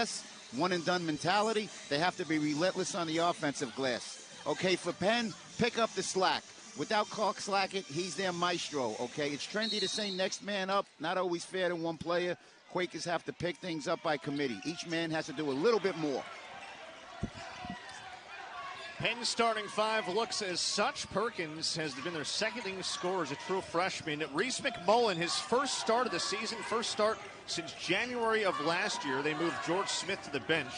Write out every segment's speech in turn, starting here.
glass, one-and-done mentality. They have to be relentless on the offensive glass. Okay, for Penn, pick up the slack. Without Clark Slackett, he's their maestro, okay? It's trendy to say next man up. Not always fair to one player. Quakers have to pick things up by committee. Each man has to do a little bit more. Penn's starting five looks as such. Perkins has been their second-inning scorer as a true freshman. Reese McMullen, his first start of the season, first start since January of last year. They moved George Smith to the bench,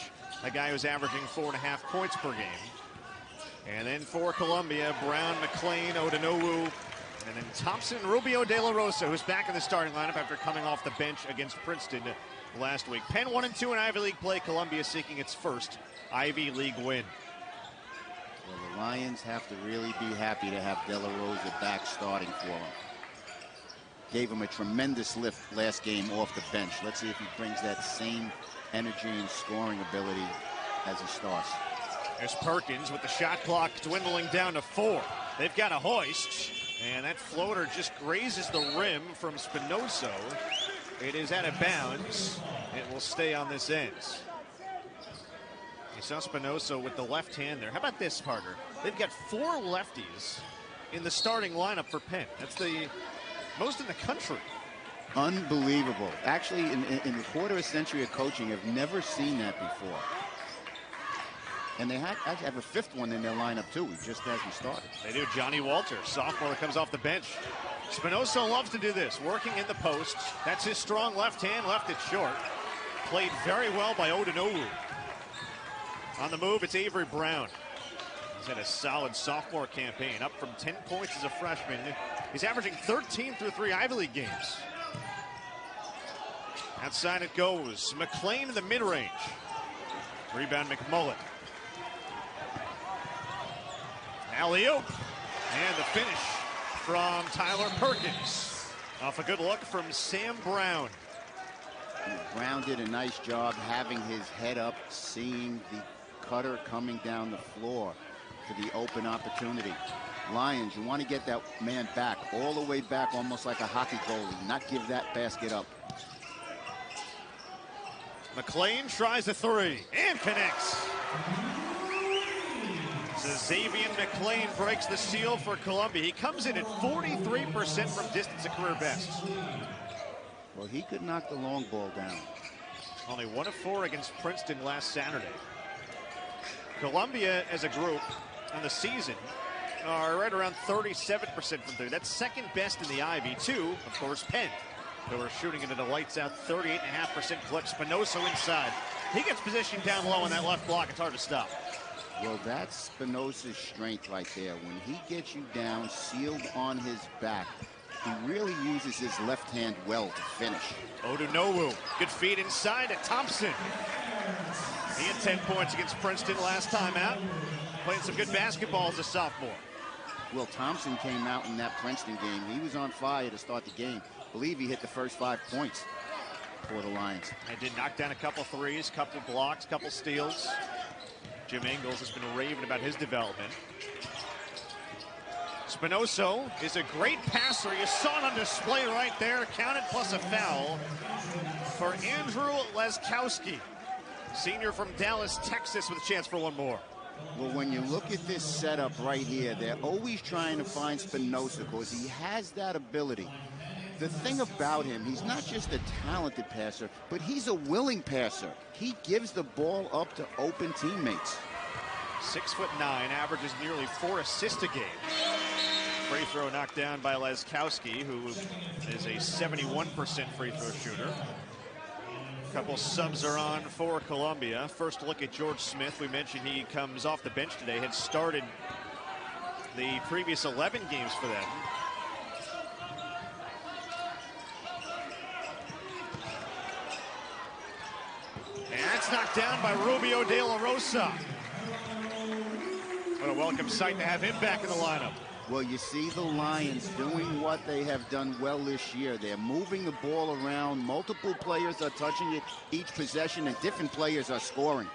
a guy who's averaging 4.5 points per game. And then for Columbia, Brown, McLean, Odunowu, and then Thompson, Rubio, De La Rosa, who's back in the starting lineup after coming off the bench against Princeton last week. Penn 1-2 in Ivy League play. Columbia seeking its first Ivy League win. Well, the Lions have to really be happy to have De La Rosa back starting for them. Gave him a tremendous lift last game off the bench. Let's see if he brings that same energy and scoring ability as he starts. There's Perkins with the shot clock dwindling down to 4. They've got a hoist, and that floater just grazes the rim from Spinoso. It is out of bounds. It will stay on this end. You saw Spinoso with the left hand there. How about this, Parker? They've got 4 lefties in the starting lineup for Penn. That's the most in the country. Unbelievable. Actually, in the quarter century of coaching, I've never seen that before. And they actually have a 5th one in their lineup, too. He just hasn't started. They do. Johnny Walter, sophomore that comes off the bench. Spinoso loves to do this, working in the post. That's his strong left hand, left it short. Played very well by Odunowu. On the move, it's Avery Brown. He's had a solid sophomore campaign, up from 10 points as a freshman. He's averaging 13 through 3 Ivy League games. Outside it goes. McLean in the mid-range. Rebound McMullen. Alley-oop. And the finish from Tyler Perkins. Off a good look from Sam Brown. Brown did a nice job having his head up, seeing the cutter coming down the floor for the open opportunity. Lions, you want to get that man back, all the way back, almost like a hockey goalie, not give that basket up. McLean tries a 3 and connects. So Xavier McLean breaks the seal for Columbia. He comes in at 43% from distance, a career best. Well, he could knock the long ball down. Only 1 of 4 against Princeton last Saturday. Columbia as a group on the season are right around 37% from 3. That's second best in the Ivy. 2, of course, Penn, who are shooting into the lights out 38.5% clip. Spinoso inside. He gets positioned down low on that left block. It's hard to stop. Well, that's Spinosa's strength right there. When he gets you down, sealed on his back, he really uses his left hand well to finish. Odunowu, good feed inside to Thompson. He had 10 points against Princeton last time out. Playing some good basketball as a sophomore. Well, Thompson came out in that Princeton game. He was on fire to start the game. I believe he hit the first 5 points for the Lions. They did knock down a couple threes, couple blocks, couple steals. Jim Ingles has been raving about his development. Spinoso is a great passer. You saw it on display right there. Counted plus a foul for Andrew Laskowski, senior from Dallas, Texas, with a chance for one more. Well, when you look at this setup right here, they're always trying to find Spinosa because he has that ability. The thing about him, he's not just a talented passer, but he's a willing passer. He gives the ball up to open teammates. 6'9", averages nearly 4 assists a game. Free throw knocked down by Laskowski, who is a 71% free throw shooter. A couple subs are on for Columbia. First look at George Smith. We mentioned he comes off the bench today, had started the previous 11 games for them. And that's knocked down by Rubio De La Rosa. What a welcome sight to have him back in the lineup. Well, you see the Lions doing what they have done well this year. They're moving the ball around. Multiple players are touching it each possession, and different players are scoring.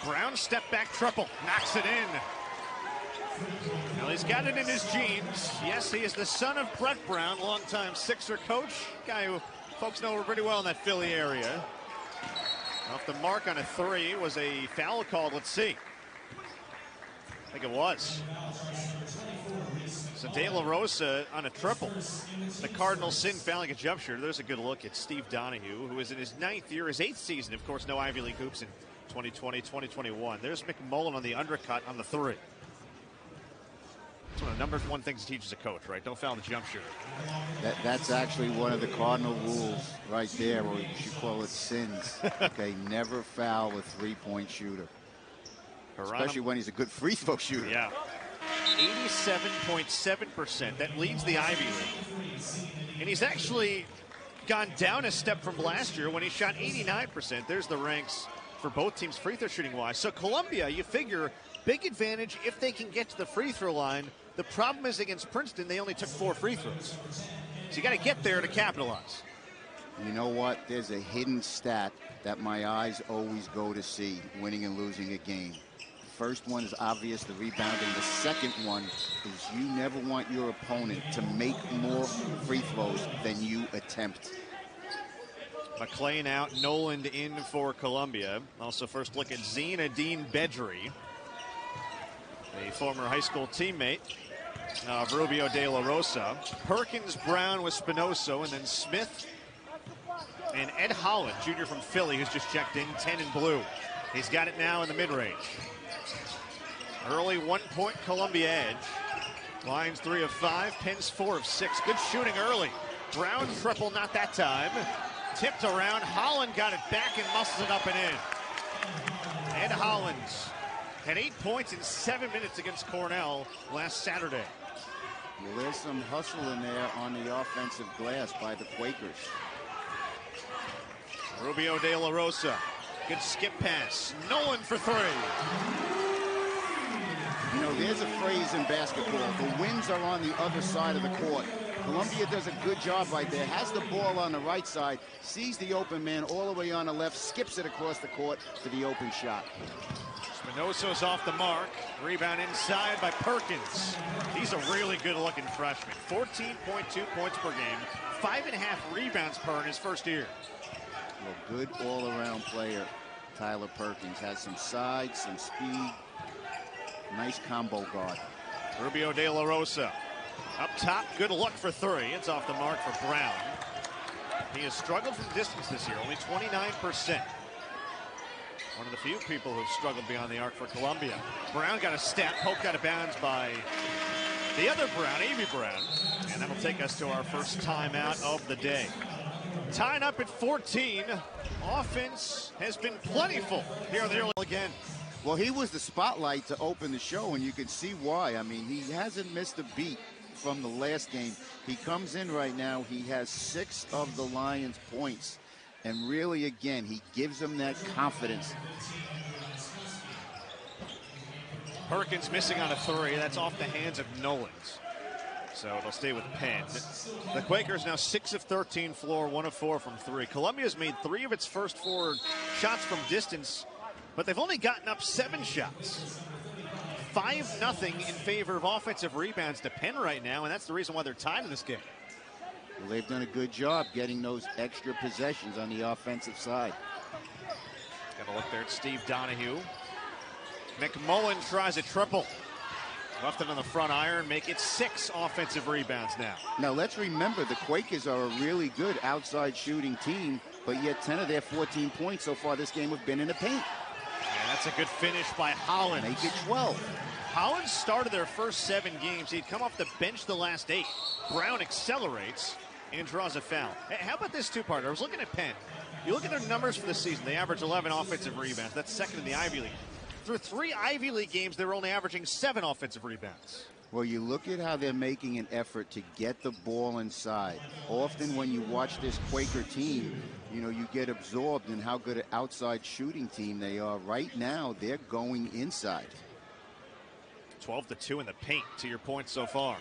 Brown step back triple, knocks it in. Well, he's got it in his genes. Yes, he is the son of Brett Brown, longtime Sixer coach, guy who folks know her pretty well in that Philly area. Off the mark on a three. Was a foul called. Let's see. I think it was. So De La Rosa on a triple. The Cardinals sin fouling a jump shooter. There's a good look at Steve Donahue, who is in his 9th year, his 8th season. Of course, no Ivy League hoops in 2020, 2021. There's McMullen on the undercut on the three. It's one of the number one things he teaches a coach, right? Don't foul the jump shooter. That's actually one of the Cardinal rules right there, or you should call it sins. Okay, never foul a three-point shooter. Especially when he's a good free throw shooter. Yeah. 87.7%. That leads the Ivy League. And he's actually gone down a step from last year when he shot 89%. There's the ranks for both teams free throw shooting wise. So Columbia, you figure, big advantage if they can get to the free throw line. The problem is against Princeton, they only took 4 free throws. So you got to get there to capitalize. You know what? There's a hidden stat that my eyes always go to see winning and losing a game. First one is obvious, the rebounding. The second one is you never want your opponent to make more free throws than you attempt. McClain out, Noland in for Columbia. Also first look at Zinedine Bedri, a former high school teammate of Rubio De La Rosa. Perkins, Brown with Spinoso, and then Smith and Ed Holland, junior from Philly, who's just checked in, 10 in blue. He's got it now in the mid-range. Early 1-point Columbia edge. Lions 3 of 5, Penn's 4 of 6. Good shooting early. Brown triple, not that time. Tipped around. Holland got it back and muscles it up and in. Ed Holland had 8 points in 7 minutes against Cornell last Saturday. Well, there's some hustle in there on the offensive glass by the Quakers. Rubio De La Rosa. Good skip pass. Nolan for 3. You know, there's a phrase in basketball, the winds are on the other side of the court. Columbia does a good job right there, has the ball on the right side, sees the open man all the way on the left, skips it across the court for the open shot. Spinoso's off the mark. Rebound inside by Perkins. He's a really good-looking freshman. 14.2 points per game, 5.5 rebounds per in his first year. Well, good all-around player, Tyler Perkins. Has some size, some speed. Nice combo guard. Rubio De La Rosa. Up top, good look for 3. It's off the mark for Brown. He has struggled from distance this year, only 29%. One of the few people who've struggled beyond the arc for Columbia. Brown got a step, poked out of bounds by the other Brown, Avy Brown. And that'll take us to our first timeout of the day. Tied up at 14. Offense has been plentiful here in the early again. Well, he was the spotlight to open the show, and you can see why. I mean, he hasn't missed a beat from the last game. He comes in right now. He has 6 of the Lions' points. And really, again, he gives them that confidence. Perkins missing on a 3. That's off the hands of Nolans. So it'll stay with Penn. The Quakers now 6 of 13 floor, 1 of 4 from 3. Columbia's made 3 of its first 4 shots from distance, but they've only gotten up 7 shots. 5-0 in favor of offensive rebounds to Penn right now, and that's the reason why they're tied in this game. Well, they've done a good job getting those extra possessions on the offensive side. Got a look there at Steve Donahue. McMullen tries a triple. Left it on the front iron, make it 6 offensive rebounds now. Now, let's remember the Quakers are a really good outside shooting team, but yet 10 of their 14 points so far this game have been in the paint. And that's a good finish by Holland. Make it 12. Holland started their first 7 games. He'd come off the bench the last 8. Brown accelerates and draws a foul. Hey, how about this two-parter? I was looking at Penn. You look at their numbers for the season. They average 11 offensive rebounds. That's second in the Ivy League. Through 3 Ivy League games, they were only averaging 7 offensive rebounds. Well, you look at how they're making an effort to get the ball inside. Often when you watch this Quaker team, you know, you get absorbed in how good an outside shooting team they are. Right now, they're going inside. 12-2 in the paint, to your point so far.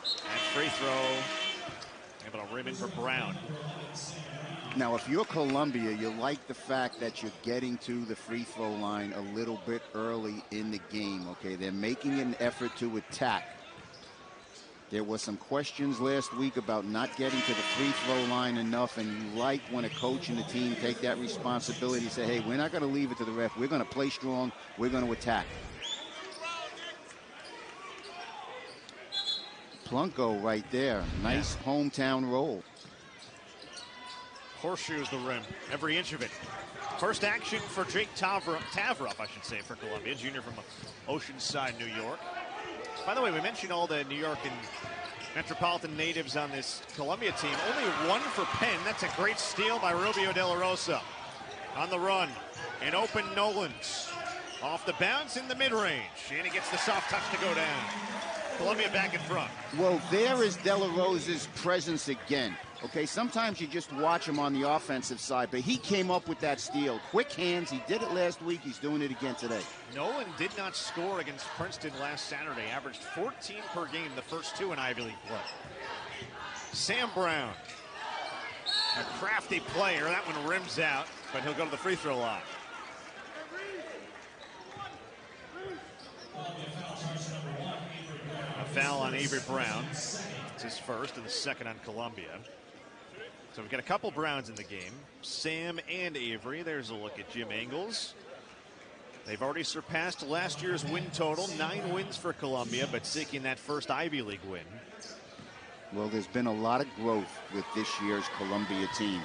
And free throw, able to rim in for Brown. Now, if you're Columbia, you like the fact that you're getting to the free throw line a little bit early in the game, okay? They're making an effort to attack. There were some questions last week about not getting to the free throw line enough, and you like when a coach and a team take that responsibility and say, hey, we're not going to leave it to the ref. We're going to play strong. We're going to attack. Plunko right there. Nice hometown roll. Horseshoes the rim, every inch of it. First action for Jake Tavroff, I should say, for Columbia, junior from Oceanside, New York. By the way, we mentioned all the New York and metropolitan natives on this Columbia team. Only one for Penn. That's a great steal by Rubio De La Rosa. On the run, and open Nolans. Off the bounce in the mid-range, and he gets the soft touch to go down. Columbia back in front. Well, there is De La Rosa's presence again. Okay, sometimes you just watch him on the offensive side, but he came up with that steal. Quick hands. He did it last week. He's doing it again today. Nolan did not score against Princeton last Saturday. Averaged 14 per game the first two in Ivy League play. Sam Brown, a crafty player. That one rims out, but he'll go to the free throw line. A foul on Avery Brown. It's his first and the second on Columbia. So we've got a couple Browns in the game. Sam and Avery. There's a look at Jim Engels. They've already surpassed last year's win total. 9 wins for Columbia, but seeking that first Ivy League win. Well, there's been a lot of growth with this year's Columbia team.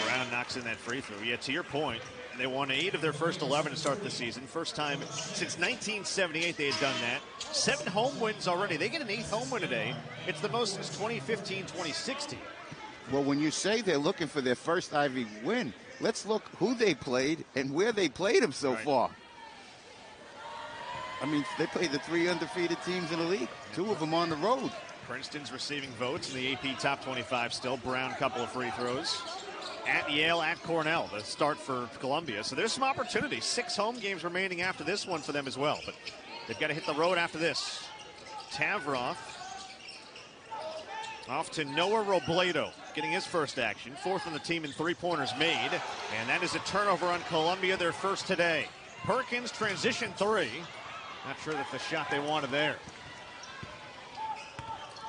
Brown knocks in that free throw. Yeah, to your point, they won 8 of their first 11 to start the season. First time since 1978 they had done that. 7 home wins already. They get an 8th home win today. It's the most since 2015-2016. Well, when you say they're looking for their first Ivy win, let's look who they played and where they played them so far. I mean, they played the 3 undefeated teams in the league. 2 of them on the road. Princeton's receiving votes in the AP top 25 still. Brown, couple of free throws. At Yale, at Cornell, the start for Columbia. So there's some opportunity. 6 home games remaining after this one for them as well. But they've got to hit the road after this. Tavroff off to Noah Robledo, getting his first action. 4th on the team in 3-pointers made. And that is a turnover on Columbia, their first today. Perkins transition 3. Not sure that's the shot they wanted there.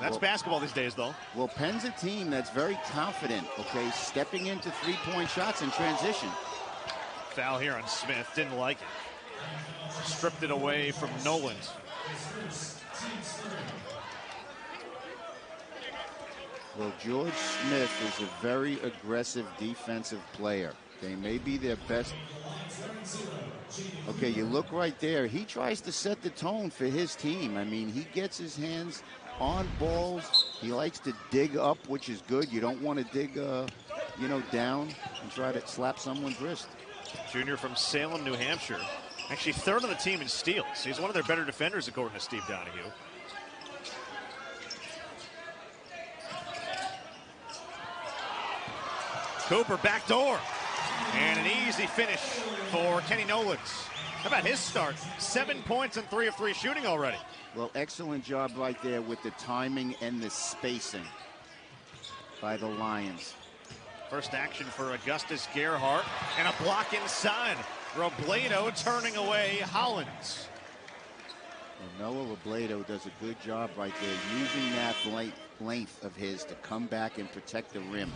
That's basketball these days, though. Well, Penn's a team that's very confident, okay, stepping into 3-point shots in transition. Foul here on Smith. Didn't like it. Stripped it away from Nolan. Well, George Smith is a very aggressive defensive player. They may be their best. Okay, you look right there. He tries to set the tone for his team. I mean, he gets his hands on balls. He likes to dig up, which is good. You don't want to dig, down and try to slap someone's wrist. Junior from Salem, New Hampshire. Actually 3rd on the team in steals. He's one of their better defenders, according to Steve Donahue. Cooper backdoor. And an easy finish for Kenny Nolans. How about his start? 7 points and 3 of 3 shooting already. Well, excellent job right there with the timing and the spacing by the Lions. First action for Augustus Gerhardt, and a block inside. Robledo turning away Hollins. Well, Noah Robledo does a good job right there, using that length of his to come back and protect the rim.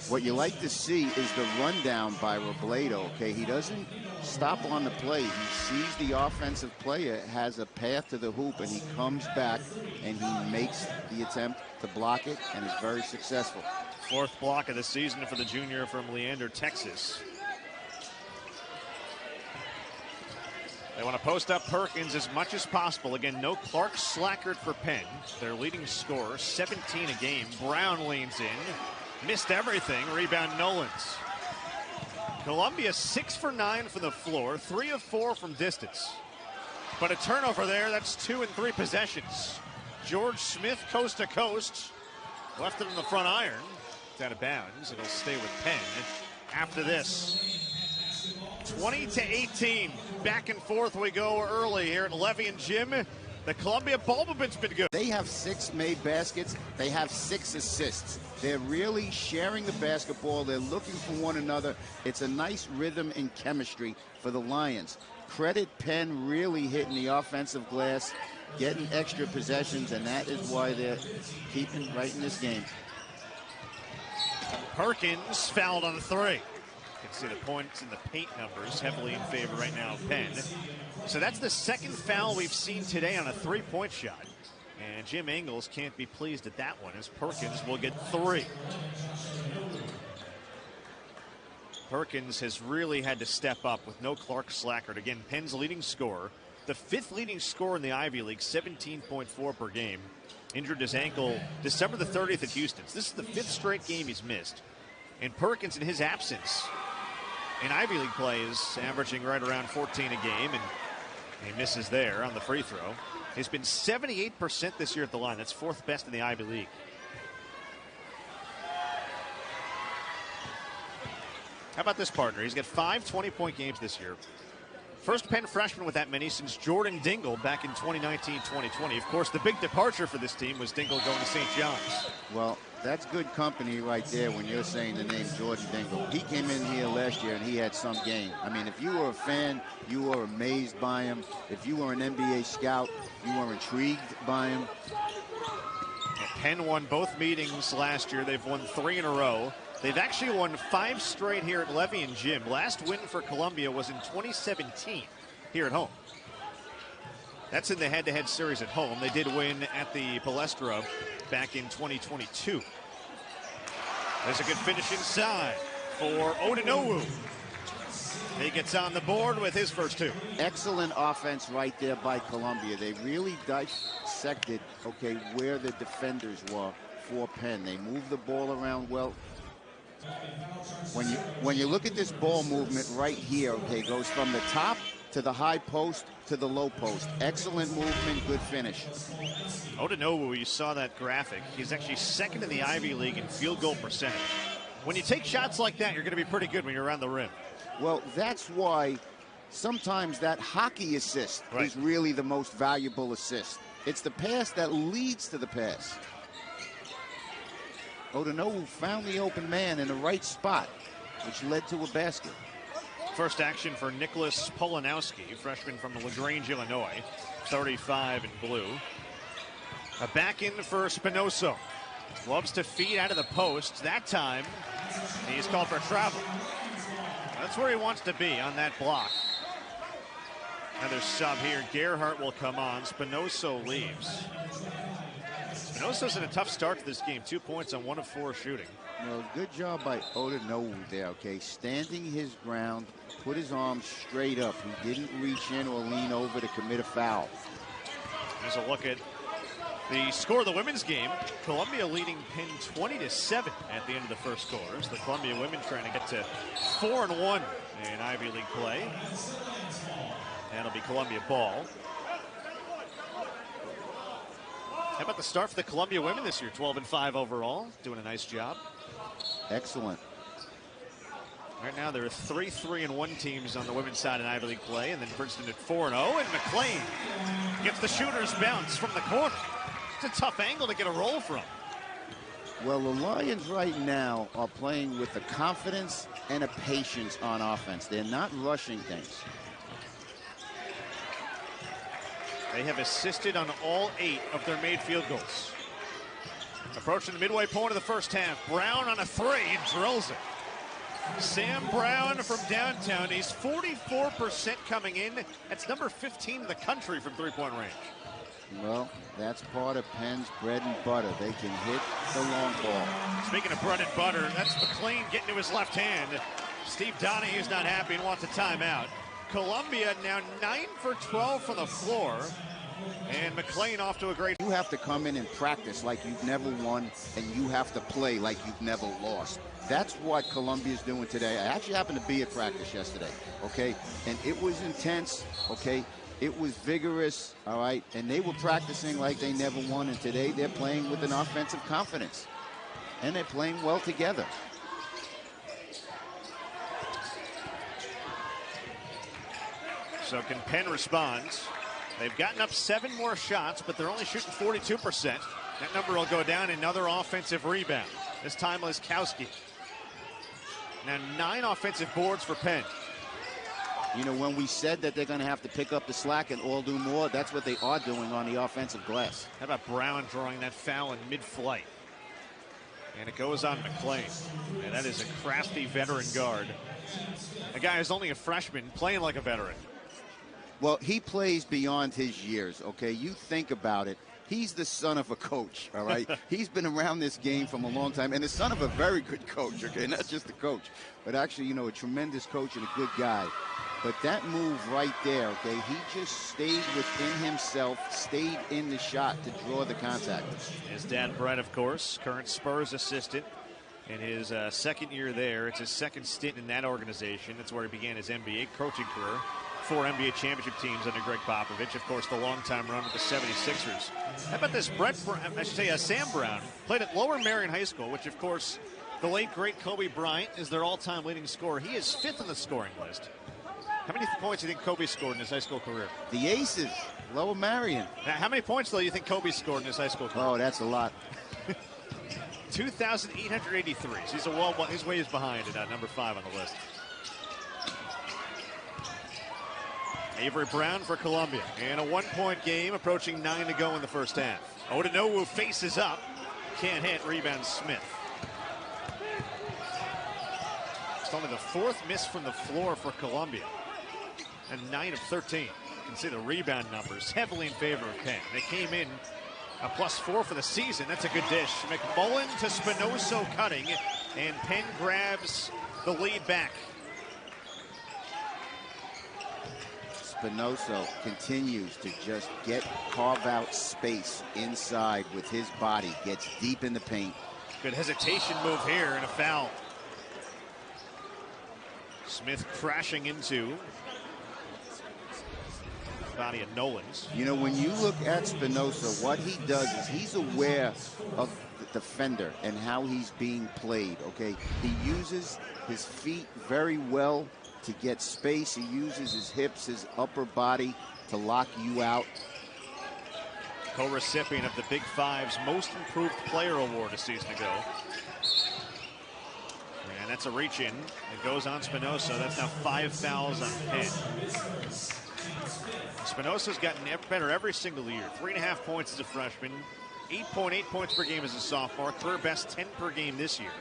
What you like to see is the rundown by Robledo, okay? He doesn't stop on the play. He sees the offensive player has a path to the hoop, and he comes back and he makes the attempt to block it, and is very successful. 4th block of the season for the junior from Leander, Texas. They want to post up Perkins as much as possible. Again, no Clark Slackard for Penn. Their leading scorer, 17 a game. Brown leans in. Missed everything. Rebound Nolans. Columbia 6 for 9 from the floor. 3 of 4 from distance. But a turnover there. That's 2 and 3 possessions. George Smith coast to coast. Left it in the front iron. It's out of bounds. It'll stay with Penn after this. 20-18. Back and forth we go early here at Levy and Jim. The Columbia ball movement's been good. They have 6 made baskets. They have 6 assists. They're really sharing the basketball. They're looking for one another. It's a nice rhythm and chemistry for the Lions. credit Penn really hitting the offensive glass, getting extra possessions, and that is why they're keeping right in this game. Perkins fouled on 3. You can see the points and the paint numbers heavily in favor right now of Penn. So that's the second foul we've seen today on a 3-point shot. And Jim Ingles can't be pleased at that one, as Perkins will get 3. Perkins has really had to step up with no Clark Slackert. Again, Penn's leading scorer, the 5th leading scorer in the Ivy League, 17.4 per game. Injured his ankle December the 30th at Houston. So this is the 5th straight game he's missed. And Perkins, in his absence in Ivy League play, is averaging right around 14 a game, and he misses there on the free throw. He's been 78% this year at the line. That's 4th best in the Ivy League. How about this partner? He's got 5 20-point games this year. First Penn freshman with that many since Jordan Dingle back in 2019-2020. Of course, the big departure for this team was Dingle going to St. John's. Well, that's good company right there when you're saying the name Jordan Dingle. He came in here last year and he had some game. I mean, if you were a fan, you were amazed by him. If you were an NBA scout, you were intrigued by him. And Penn won both meetings last year. They've won 3 in a row. They've actually won 5 straight here at Levy and Jim. Last win for Columbia was in 2017 here at home. That's in the head-to-head series at home. They did win at the Palestra back in 2022. There's a good finish inside for Odinowu. He gets on the board with his first 2. Excellent offense right there by Columbia. They really dissected, okay, where the defenders were for Penn. They moved the ball around well. When you look at this ball movement right here, okay, it goes from the top to the high post to the low post. Excellent movement, good finish. Odinowu, you saw that graphic. He's actually 2nd in the Ivy League in field goal percentage. When you take shots like that, you're going to be pretty good when you're around the rim. Well, that's why sometimes that hockey assist is really the most valuable assist. It's the pass that leads to the pass. Odinowu found the open man in the right spot, which led to a basket. First action for Nicholas Polanowski, freshman from LaGrange, Illinois, 35 in blue. A back in for Spinoso. Loves to feed out of the post. That time, he's called for travel. That's where he wants to be, on that block. Another sub here. Gerhardt will come on. Spinoso leaves. Spinoso's in a tough start to this game. 2 points on 1 of 4 shooting. Well, good job by Odinowu there, okay? Standing his ground, put his arms straight up. He didn't reach in or lean over to commit a foul. Here's a look at the score of the women's game. Columbia leading Penn 20-7 at the end of the first quarter. So the Columbia women trying to get to 4-1 in Ivy League play. That'll be Columbia ball. How about the start for the Columbia women this year? 12-5 overall. Doing a nice job. Excellent. Right now there are 3-3-1 teams on the women's side in Ivy League play, and then Princeton at 4-0, and McLean gets the shooter's bounce from the corner. It's a tough angle to get a roll from. Well, the Lions right now are playing with a confidence and a patience on offense. They're not rushing things. They have assisted on all 8 of their made field goals. Approaching the midway point of the first half. Brown on a 3, drills it. Sam Brown from downtown. He's 44% coming in. That's number 15 in the country from three-point range. Well, that's part of Penn's bread and butter. They can hit the long ball. Speaking of bread and butter, that's McLean getting to his left hand. Steve Donahue's not happy and wants a timeout. Columbia now 9 for 12 from the floor. And McLean off to a great... You have to come in and practice like you've never won, and you have to play like you've never lost. That's what Columbia's doing today. I actually happened to be at practice yesterday, okay? And it was intense, okay? It was vigorous, all right? And they were practicing like they never won, and today they're playing with an offensive confidence. And they're playing well together. So can Penn respond? They've gotten up 7 more shots, but they're only shooting 42%. That number will go down. Another offensive rebound. This time Liskowski. Now 9 offensive boards for Penn. You know, when we said that they're going to have to pick up the slack and all do more, that's what they are doing on the offensive glass. How about Brown drawing that foul in mid-flight? And it goes on McClain. And that is a crafty veteran guard. A guy who's only a freshman playing like a veteran. Well, he plays beyond his years, okay? You think about it. He's the son of a coach, all right? He's been around this game from a long time, and the son of a very good coach, okay? Not just a coach, but actually, you know, a tremendous coach and a good guy. But that move right there, okay, he just stayed within himself, stayed in the shot to draw the contact. His dad, Brett, of course, current Spurs assistant in his second year there. It's his second stint in that organization. That's where he began his NBA coaching career. 4 NBA championship teams under Greg Popovich. Of course, the longtime run with the 76ers. How about this? Sam Brown played at Lower Merion High School, which, of course, the late, great Kobe Bryant is their all-time leading scorer. He is 5th on the scoring list. How many points do you think Kobe scored in his high school career? The Aces, Lower Merion. Now, how many points, though, do you think Kobe scored in his high school career? Oh, that's a lot. 2,883. So he's ways behind at number 5 on the list. Avery Brown for Columbia. And a 1-point game, approaching 9 to go in the first half. Odonowu faces up. Can't hit. Rebound Smith. It's only the 4th miss from the floor for Columbia. And 9 of 13. You can see the rebound numbers heavily in favor of Penn. They came in a +4 for the season. That's a good dish. McMullen to Spinoso cutting. And Penn grabs the lead back. Spinoso continues to just carve out space inside with his body, gets deep in the paint. Good hesitation move here and a foul. Smith crashing into the body of Nolan's. You know, when you look at Spinoso, what he does is he's aware of the defender and how he's being played, okay? He uses his feet very well to get space. He uses his hips, his upper body to lock you out. Co-recipient of the Big Five's Most Improved Player Award a season ago. And that's a reach-in. It goes on Spinoso. That's now 5 fouls on Penn. Spinoso's gotten better every single year. 3.5 points as a freshman. 8.8 points per game as a sophomore. Career best 10 per game this year.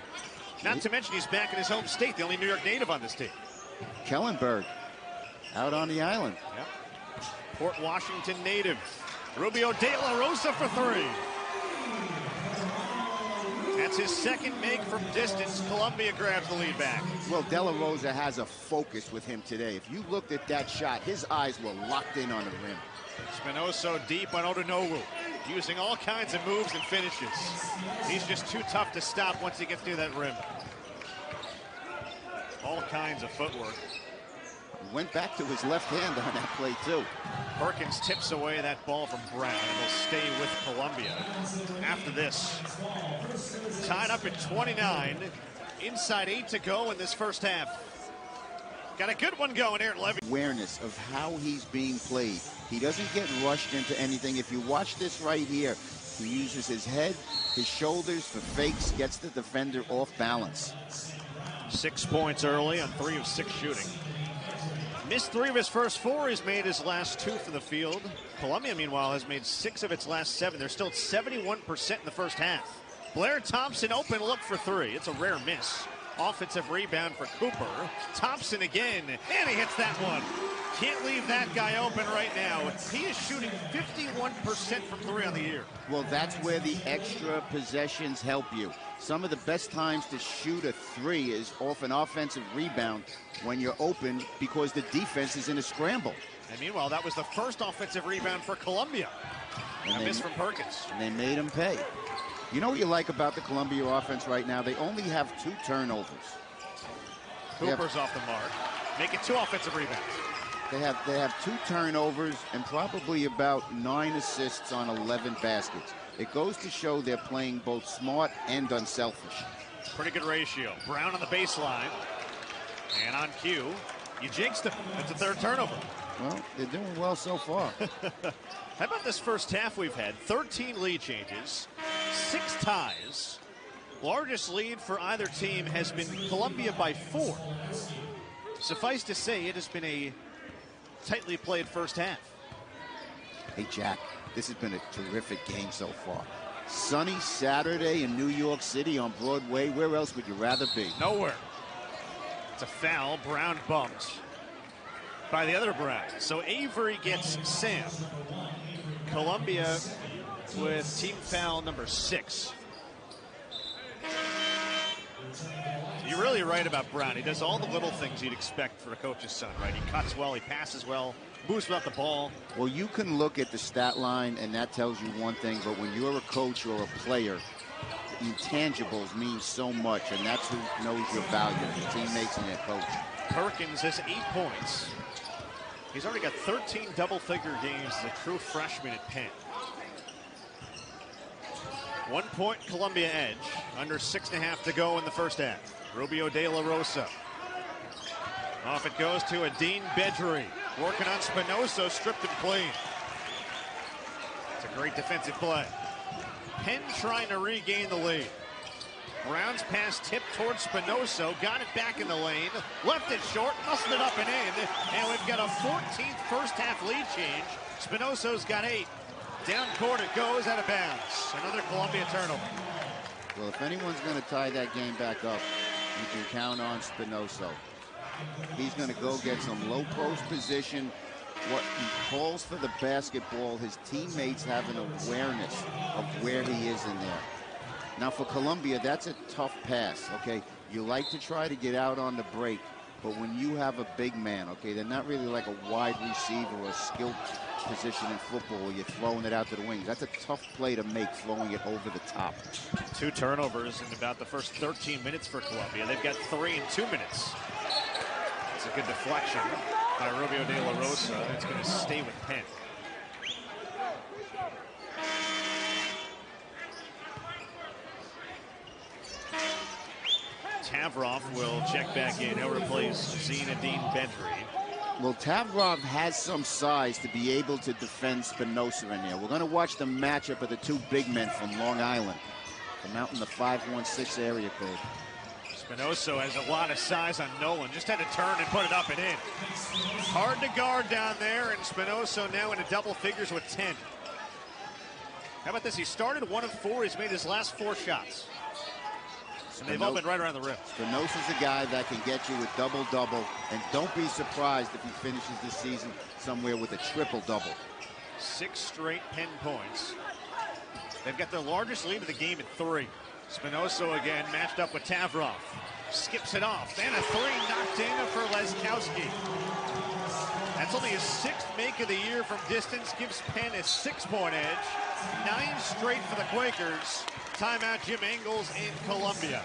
Not to mention he's back in his home state, the only New York native on this team. Kellenberg out on the island. Yep. Port Washington native. Rubio De La Rosa for 3. That's his second make from distance. Columbia grabs the lead back. Well, De La Rosa has a focus with him today. If you looked at that shot, his eyes were locked in on the rim. Spinoso deep on Odonowu, using all kinds of moves and finishes. He's just too tough to stop once he gets near that rim. All kinds of footwork. He went back to his left hand on that play, too. Perkins tips away that ball from Brown, and will stay with Columbia after this. Tied up at 29. Inside 8 to go in this first half. Got a good one going here, Levy. Awareness of how he's being played. He doesn't get rushed into anything. If you watch this right here, he uses his head, his shoulders for fakes, gets the defender off balance. 6 points early on 3 of 6 shooting. Missed 3 of his first 4. He's made his last 2 from the field. Columbia, meanwhile, has made 6 of its last 7. They're still at 71% in the first half. Blair Thompson open look for 3. It's a rare miss. Offensive rebound for Cooper. Thompson again, and he hits that one. Can't leave that guy open right now. He is shooting 51% from 3 on the year. Well, that's where the extra possessions help you. Some of the best times to shoot a 3 is off an offensive rebound when you're open because the defense is in a scramble. And meanwhile, that was the first offensive rebound for Columbia. A miss from Perkins. And they made him pay. You know what you like about the Columbia offense right now? They only have 2 turnovers. Cooper's off the mark. Make it 2 offensive rebounds. They have 2 turnovers and probably about 9 assists on 11 baskets. It goes to show they're playing both smart and unselfish. Pretty good ratio. Brown on the baseline. And on cue, you jinxed him. That's a 3rd turnover. Well, they're doing well so far. How about this first half we've had? 13 lead changes, 6 ties. Largest lead for either team has been Columbia by 4. Suffice to say, it has been a tightly played first half. Hey, Jack, this has been a terrific game so far. Sunny Saturday in New York City on Broadway. Where else would you rather be? Nowhere. It's a foul. Brown bumped by the other Brown. So Avery gets Sam. Columbia with team foul number 6. You're really right about Brown. He does all the little things you'd expect for a coach's son, right? He cuts well, he passes well, moves without the ball. Well, you can look at the stat line, and that tells you one thing, but when you're a coach or a player, intangibles mean so much, and that's who knows your value, your teammates and their coach. Perkins has 8 points. He's already got 13 double-figure games as a true freshman at Penn. 1 point Columbia edge, under 6.5 to go in the first half. Rubio de la Rosa. Off it goes to Adine Bedry. Working on Spinoso, stripped and clean. It's a great defensive play. Penn trying to regain the lead. Brown's pass tipped towards Spinoso, got it back in the lane, left it short, muscled it up and in, and we've got a 14th first half lead change. Spinoso's got 8. Down court it goes, out of bounds. Another Columbia turnover. Well, if anyone's going to tie that game back up, you can count on Spinoso. He's going to go get some low post position. What he calls for the basketball, his teammates have an awareness of where he is in there. Now for Columbia, that's a tough pass, okay? You like to try to get out on the break, but when you have a big man, okay, they're not really like a wide receiver or a skilled position in football where you're throwing it out to the wings. That's a tough play to make, throwing it over the top. 2 turnovers in about the first 13 minutes for Columbia. They've got 3 in 2 minutes. It's a good deflection by Rubio de la Rosa. It's going to stay with Penn. Tavrov will check back in. He'll replace Zinedine Bedry. Well, Tavrov has some size to be able to defend Spinosa in there. We're going to watch the matchup of the 2 big men from Long Island. From out in the 516 area code. Spinoso has a lot of size on Nolan. Just had to turn and put it up and in. Hard to guard down there, and Spinoso now into double figures with 10. How about this? He started 1 of 4. He's made his last 4 shots. And they've all been right around the rim. Spinosa's a guy that can get you a double-double, and don't be surprised if he finishes this season somewhere with a triple-double. 6 straight Penn points. They've got their largest lead of the game at 3. Spinoso again matched up with Tavrov. Skips it off. And a 3 knocked in for Leskowski. That's only his 6th make of the year from distance. Gives Penn a 6-point edge. 9 straight for the Quakers. Timeout, Jim Engels in Columbia.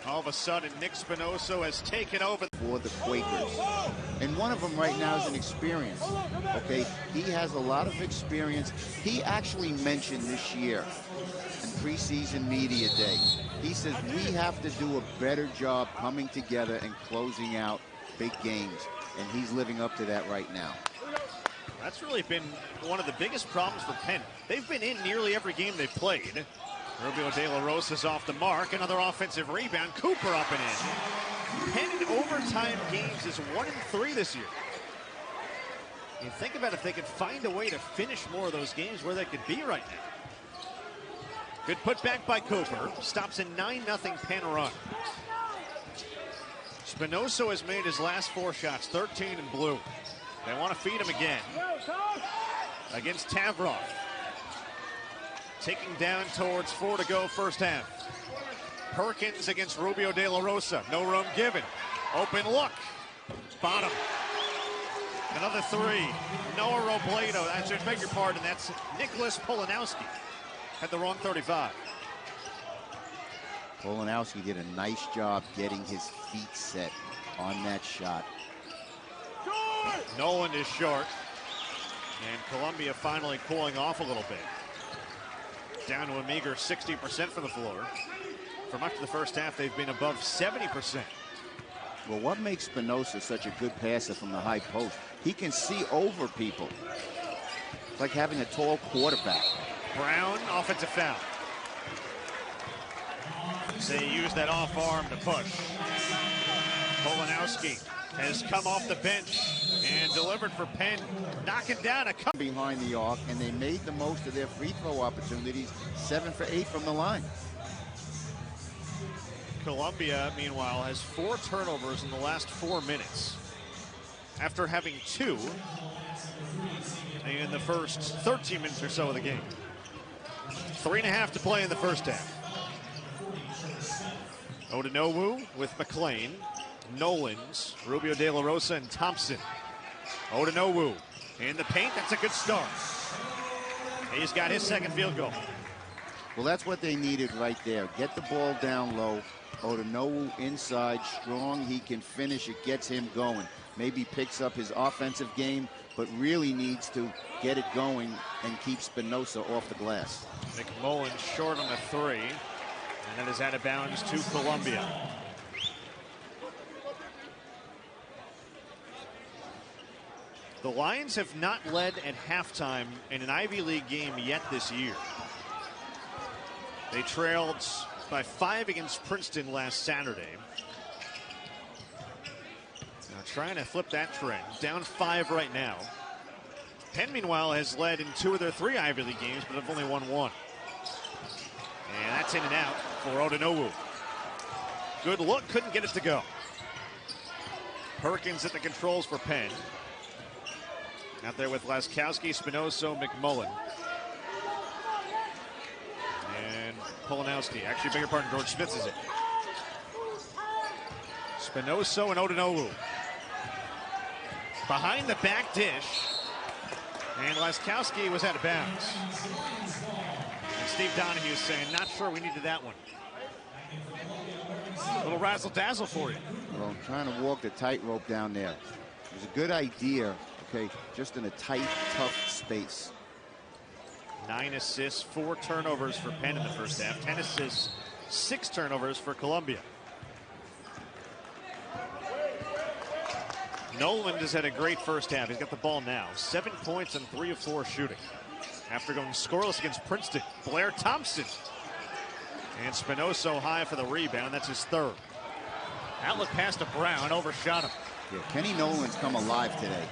All of a sudden, Nick Spinoso has taken over for the Quakers. And one of them right now is an experience. Okay, he has a lot of experience. He actually mentioned this year in preseason media day, he says we have to do a better job coming together and closing out big games. And he's living up to that right now. That's really been one of the biggest problems for Penn. They've been in nearly every game they've played. Rubio de la Rosa's off the mark. Another offensive rebound. Cooper up and in. Penn in overtime games is 1 in 3 this year. You think about if they could find a way to finish more of those games where they could be right now. Good putback by Cooper. Stops a 9-0 Penn run. Spinoso has made his last 4 shots, 13 in blue. They want to feed him again against Tavrov. Taking down towards 4 to go first half. Perkins against Rubio de la Rosa. No room given. Open look. Bottom. Another 3. Noah Robledo. I beg your pardon. That's Nicholas Polanowski. Had the wrong 35. Polanowski did a nice job getting his feet set on that shot. Nolan is short. And Columbia finally cooling off a little bit. Down to a meager 60% from the floor. For much of the first half, they've been above 70%. Well, what makes Spinosa such a good passer from the high post? He can see over people. It's like having a tall quarterback. Brown, offensive foul. They use that off arm to push. Polanowski has come off the bench and delivered for Penn, knocking down a couple behind the arc, and they made the most of their free throw opportunities. 7 for 8 from the line. Columbia, meanwhile, has 4 turnovers in the last 4 minutes after having 2 in the first 13 minutes or so of the game. 3.5 to play in the first half. Odonowu with McLean, Nolans, Rubio De La Rosa, and Thompson. Odonowu in the paint. That's a good start. He's got his second field goal. Well, that's what they needed right there. Get the ball down low. Odonowu inside, strong. He can finish. It gets him going. Maybe picks up his offensive game, but really needs to get it going and keep Spinoza off the glass. McMullen short on the 3, and that is out of bounds to Columbia. The Lions have not led at halftime in an Ivy League game yet this year. They trailed by 5 against Princeton last Saturday. Now trying to flip that trend. Down 5 right now. Penn, meanwhile, has led in 2 of their 3 Ivy League games, but have only won 1. And that's in and out for Odonowu. Good look, couldn't get it to go. Perkins at the controls for Penn. Out there with Laskowski, Spinoza, McMullen. And Polanowski. Actually, bigger pardon, George Smith is it. Spinoza and Odonowu. Behind the back dish. And Laskowski was out of bounds. And Steve Donahue is saying, not sure we needed that one. A little razzle-dazzle for you. Well, trying to walk the tightrope down there. It was a good idea. Okay, just in a tight, tough space. 9 assists, 4 turnovers for Penn in the first half. 10 assists, 6 turnovers for Columbia. Nolan has had a great first half. He's got the ball now. 7 points and 3 of 4 shooting. After going scoreless against Princeton. Blair Thompson. And Spinoza high for the rebound. That's his 3rd. Outlet pass to Brown. Overshot him. Yeah, Kenny Nolan's come alive today.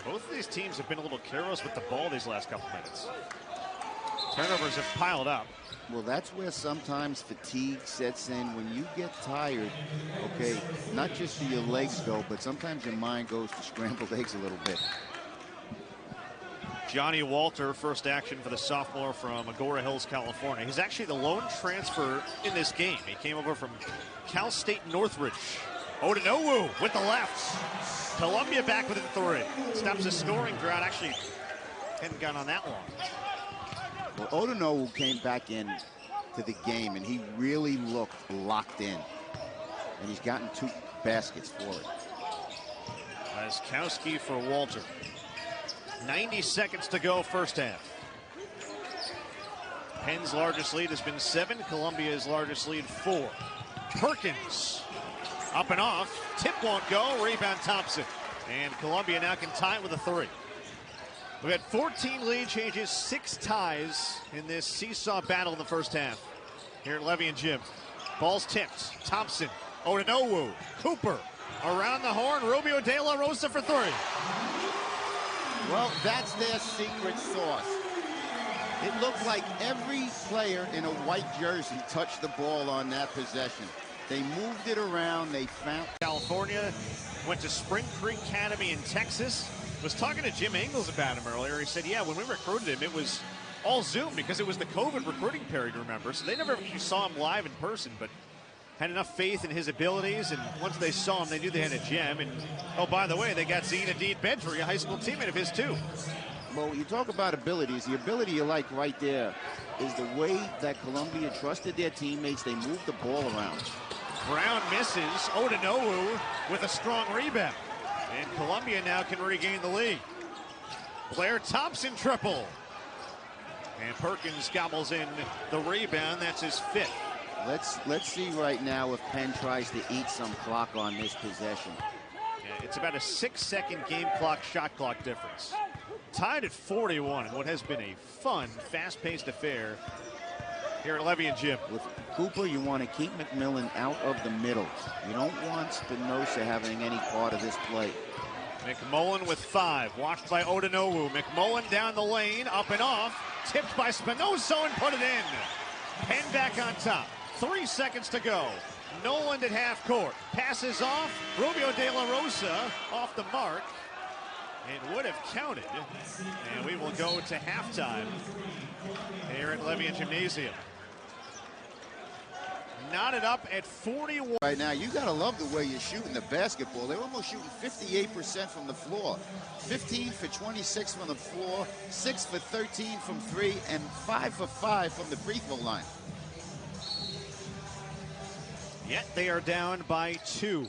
Both of these teams have been a little careless with the ball these last couple minutes. Turnovers have piled up. Well, that's where sometimes fatigue sets in. When you get tired, okay, not just do your legs go, but sometimes your mind goes to scrambled eggs a little bit. Johnny Walter, first action for the sophomore from Agora Hills, California. He's actually the lone transfer in this game. He came over from Cal State Northridge. Odonowu with the left. Columbia back within 3. Stops the scoring drought. Actually, hadn't gone on that long. Well, Odonowu came back in to the game, and he really looked locked in. And he's gotten 2 baskets for it. Laskowski for Walter. 90 seconds to go first half. Penn's largest lead has been 7. Columbia's largest lead 4. Perkins up and off. Tip won't go. Rebound Thompson. And Columbia now can tie it with a 3. We've had 14 lead changes, 6 ties in this seesaw battle in the first half. Here at Levy and Jim. Ball's tipped. Thompson. Odonowu. Cooper. Around the horn. Rubio De La Rosa for 3. Well, that's their secret sauce. It looked like every player in a white jersey touched the ball on that possession. They moved it around. They found California, went to Spring Creek Academy in Texas. Was talking to Jim Ingles about him earlier. He said, yeah, when we recruited him, it was all Zoom because it was the COVID recruiting period, remember? So they never actually saw him live in person, but had enough faith in his abilities, and once they saw him, they knew they had a gem. And, oh, by the way, they got Zinedine Bedford, a high school teammate of his, too. Well, you talk about abilities. The ability you like right there is the way that Columbia trusted their teammates. They moved the ball around. Brown misses. Odonowu with a strong rebound. And Columbia now can regain the lead. Blair Thompson triple. And Perkins gobbles in the rebound. That's his 5th. Let's see right now if Penn tries to eat some clock on this possession. Yeah, it's about a 6-second game clock, shot clock difference. Tied at 41 in what has been a fun, fast-paced affair here at Levy and Jim. With Cooper, you want to keep McMillan out of the middle. You don't want Spinoza having any part of this play. McMullen with 5, watched by Odunowu. McMullen down the lane, up and off, tipped by Spinoza and put it in. Penn back on top, 3 seconds to go. Noland at half court, passes off, Rubio de la Rosa off the mark, and would have counted. And we will go to halftime here at Levy and Gymnasium. Knotted up at 41. Right now, you got to love the way you're shooting the basketball. They're almost shooting 58% from the floor. 15 for 26 from the floor, 6 for 13 from 3, and 5 for 5 from the free throw line. Yet they are down by 2.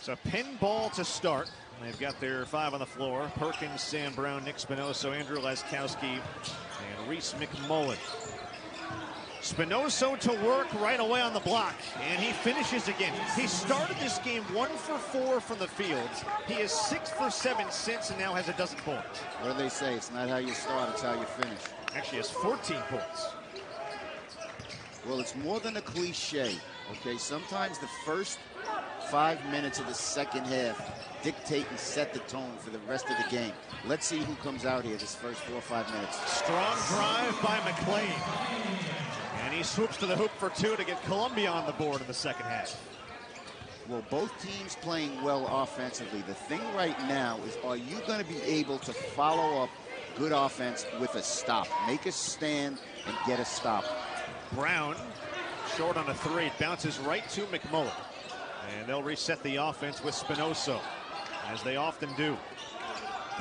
So Penn ball to start. They've got their 5 on the floor. Perkins, Sam Brown, Nick Spinoza, Andrew Laskowski, and Reese McMullen. Spinoza to work right away on the block, and he finishes again. He started this game 1 for 4 from the field. He is 6 for 7 since, and now has a dozen points. What do they say? It's not how you start, it's how you finish. Actually has 14 points. Well, it's more than a cliche, okay? Sometimes the first 5 minutes of the second half dictate and set the tone for the rest of the game. Let's see who comes out here this first 4 or 5 minutes. Strong drive by McLean. And he swoops to the hoop for 2 to get Columbia on the board in the second half. Well, both teams playing well offensively. The thing right now is, are you going to be able to follow up good offense with a stop? Make a stand and get a stop. Brown, short on a 3. It bounces right to McMullen. And they'll reset the offense with Spinoza, as they often do.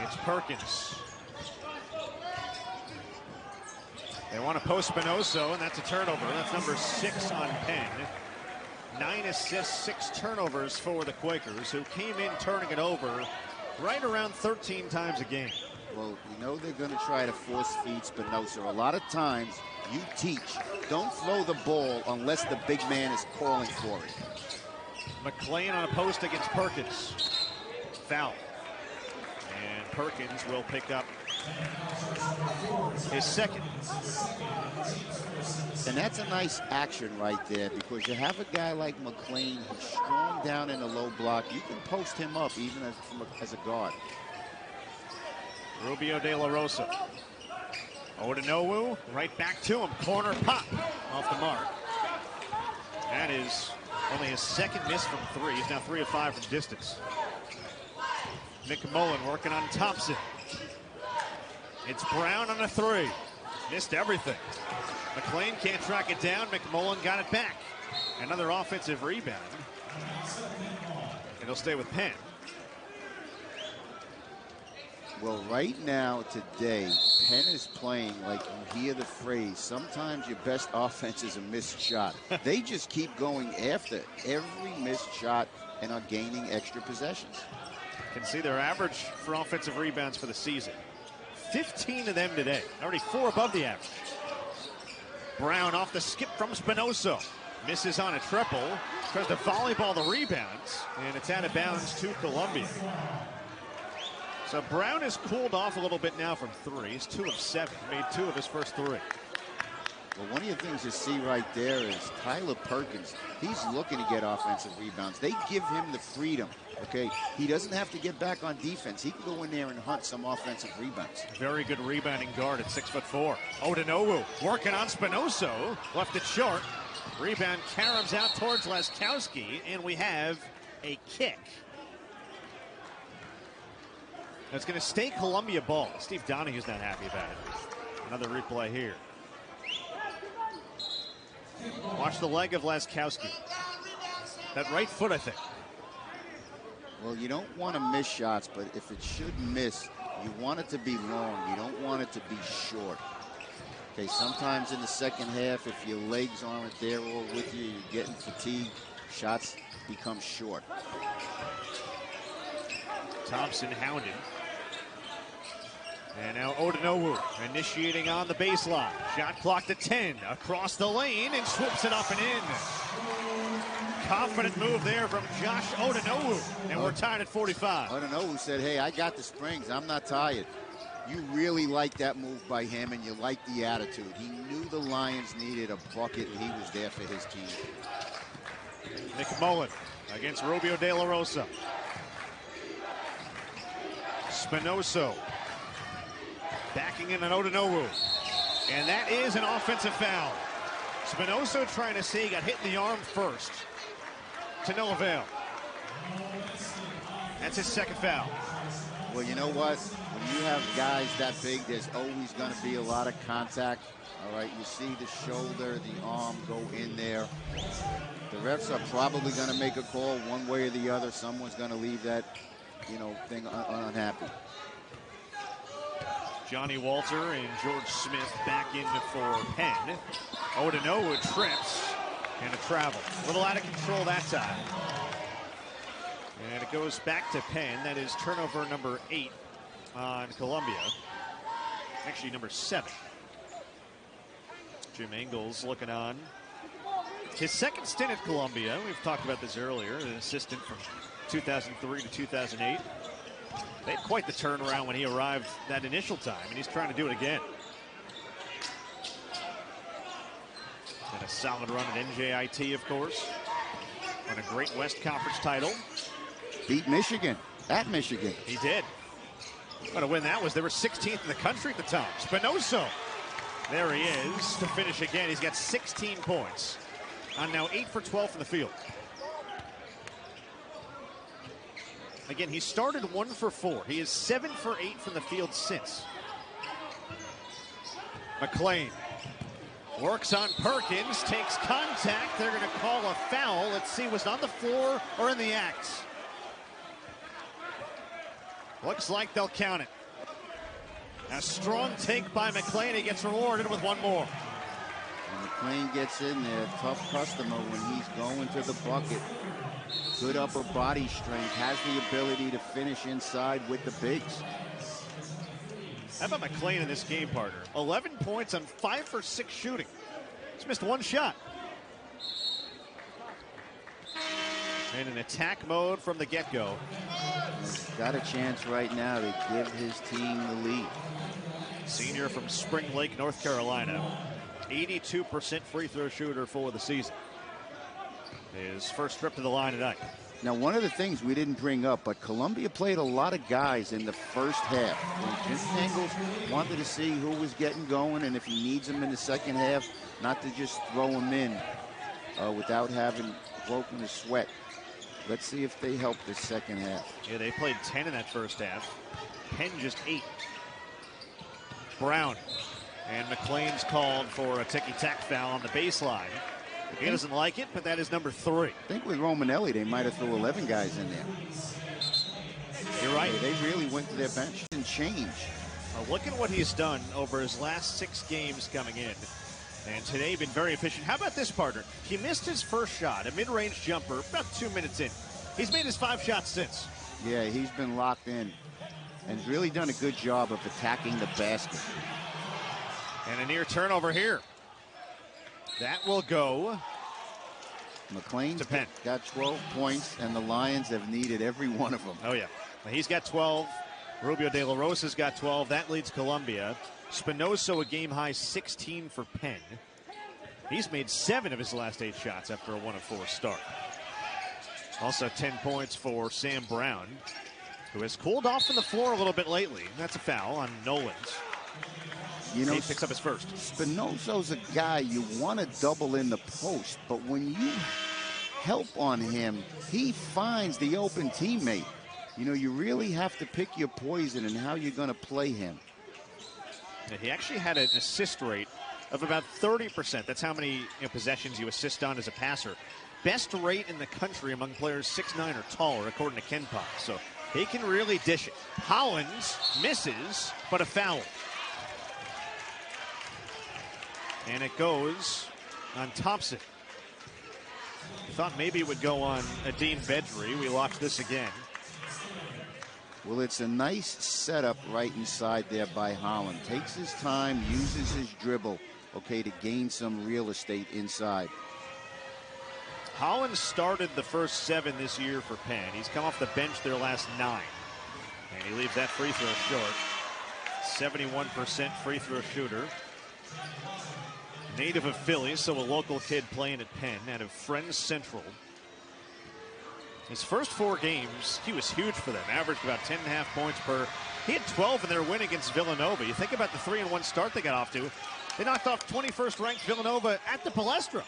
It's Perkins. They want to post Spinoza, and that's a turnover. That's number 6 on Penn. 9 assists, 6 turnovers for the Quakers, who came in turning it over right around 13 times a game. Well, you know they're going to try to force feed Spinoza. A lot of times you teach, don't throw the ball unless the big man is calling for it. McLean on a post against Perkins. Foul. And Perkins will pick up his second. And that's a nice action right there, because you have a guy like McLean who's strong down in the low block. You can post him up even as a guard. Rubio de la Rosa. Odunowu right back to him. Corner pop off the mark. That is only his second miss from 3. He's now 3 of 5 from distance. McMullen working on Thompson. It's Brown on a 3. Missed everything. McLean can't track it down. McMullen got it back. Another offensive rebound. And he'll stay with Penn. Well, right now, today, Penn is playing like you hear the phrase, sometimes your best offense is a missed shot. They just keep going after every missed shot and are gaining extra possessions. Can see their average for offensive rebounds for the season. 15 of them today. Already 4 above the average. Brown off the skip from Spinoza. Misses on a triple. Tries to volleyball the rebounds. And it's out of bounds to Columbia. So Brown has cooled off a little bit now from 3. He's 2 of 7. Made 2 of his first 3. Well, one of the things you see right there is Tyler Perkins. He's looking to get offensive rebounds. They give him the freedom, okay? He doesn't have to get back on defense. He can go in there and hunt some offensive rebounds. Very good rebounding guard at 6'4". Odunowu working on Spinoza. Left it short. Rebound caroms out towards Laskowski, and we have a kick. That's going to stay Columbia ball. Steve Donahue's not happy about it. Another replay here. Watch the leg of Laskowski. That right foot, I think. Well, you don't want to miss shots, but if it should miss, you want it to be long. You don't want it to be short. Okay, sometimes in the second half, if your legs aren't there all with you, you're getting fatigued, shots become short. Thompson hounded. And now Odunowu initiating on the baseline. Shot clock to 10. Across the lane and swoops it up and in. Confident move there from Josh Odunowu. And we're tied at 45. Odunowu said, hey, I got the springs. I'm not tired. You really like that move by him, and you like the attitude. He knew the Lions needed a bucket, and he was there for his team. McMullen against Rubio De La Rosa. Spinoso backing in on Odonowu. And that is an offensive foul. Spinoso trying to say he got hit in the arm first. To no avail. That's his second foul. Well, you know what? When you have guys that big, there's always going to be a lot of contact. All right, you see the shoulder, the arm go in there. The refs are probably going to make a call one way or the other. Someone's going to leave that, thing unhappy. Johnny Walter and George Smith back in for Penn. Odonowu trips and a travel. A little out of control that time. And it goes back to Penn. That is turnover number 8 on Columbia. Actually, number 7. Jim Engels looking on. His second stint at Columbia. We've talked about this earlier. An assistant from 2003 to 2008. They had quite the turnaround when he arrived that initial time, and he's trying to do it again. And a solid run at NJIT, of course. Won a great West Conference title. Beat Michigan at Michigan. He did. What a win that was. They were 16th in the country at the time. Spinoso. There he is to finish again. He's got 16 points on now 8 for 12 from the field. Again, he started 1 for 4. He is 7 for 8 from the field since. McLean works on Perkins, takes contact. They're going to call a foul. Let's see, was it on the floor or in the act? Looks like they'll count it. A strong take by McLean. He gets rewarded with one more. And McLean gets in there. Tough customer when he's going to the bucket. Good upper body strength. Has the ability to finish inside with the bigs. How about McLean in this game, partner? 11 points on 5 for 6 shooting. He's missed one shot. In an attack mode from the get-go. He's got a chance right now to give his team the lead. Senior from Spring Lake, North Carolina. 82% free throw shooter for the season. His first trip to the line tonight. Now, one of the things we didn't bring up, but Columbia played a lot of guys in the first half. And Jim Engels wanted to see who was getting going, and if he needs them in the second half, not to just throw them in without having broken a sweat. Let's see if they help the second half. Yeah, they played 10 in that first half. Penn just 8. Brown. And McLean's called for a ticky-tack foul on the baseline. He doesn't like it, but that is number 3. I think with Romanelli, they might have threw 11 guys in there. You're right. They really went to their bench and changed. Look at what he's done over his last 6 games coming in. And today, been very efficient. How about this, partner? He missed his first shot, a mid-range jumper, about 2 minutes in. He's made his 5 shots since. Yeah, he's been locked in and really done a good job of attacking the basket. And a near turnover here. That will go. McLean's to Penn. Got 12 points, and the Lions have needed every one of them. Oh, yeah. He's got 12. Rubio De La Rosa's got 12. That leads Columbia. Spinoso a game-high 16 for Penn. He's made 7 of his last 8 shots after a 1-of-4 start. Also 10 points for Sam Brown, who has cooled off from the floor a little bit lately. That's a foul on Nolans. You know, he picks up his first. Spinoso's a guy you want to double in the post, but when you help on him, he finds the open teammate. You know, you really have to pick your poison and how you're going to play him. He actually had an assist rate of about 30%. That's how many possessions you assist on as a passer. Best rate in the country among players 6'9" or taller, according to Ken Pop. So he can really dish it. Hollins misses, but a foul. And it goes on Thompson. Thought maybe it would go on Adine Bedry. We watch this again. Well, it's a nice setup right inside there by Holland. Takes his time, uses his dribble, okay, to gain some real estate inside. Holland started the first 7 this year for Penn. He's come off the bench their last 9. And he leaves that free throw short. 71% free throw shooter. Native of Philly, so a local kid playing at Penn out of Friends Central. His first 4 games, he was huge for them. Averaged about 10.5 points per. He had 12 in their win against Villanova. You think about the 3-1 start they got off to. They knocked off 21st ranked Villanova at the Palestra.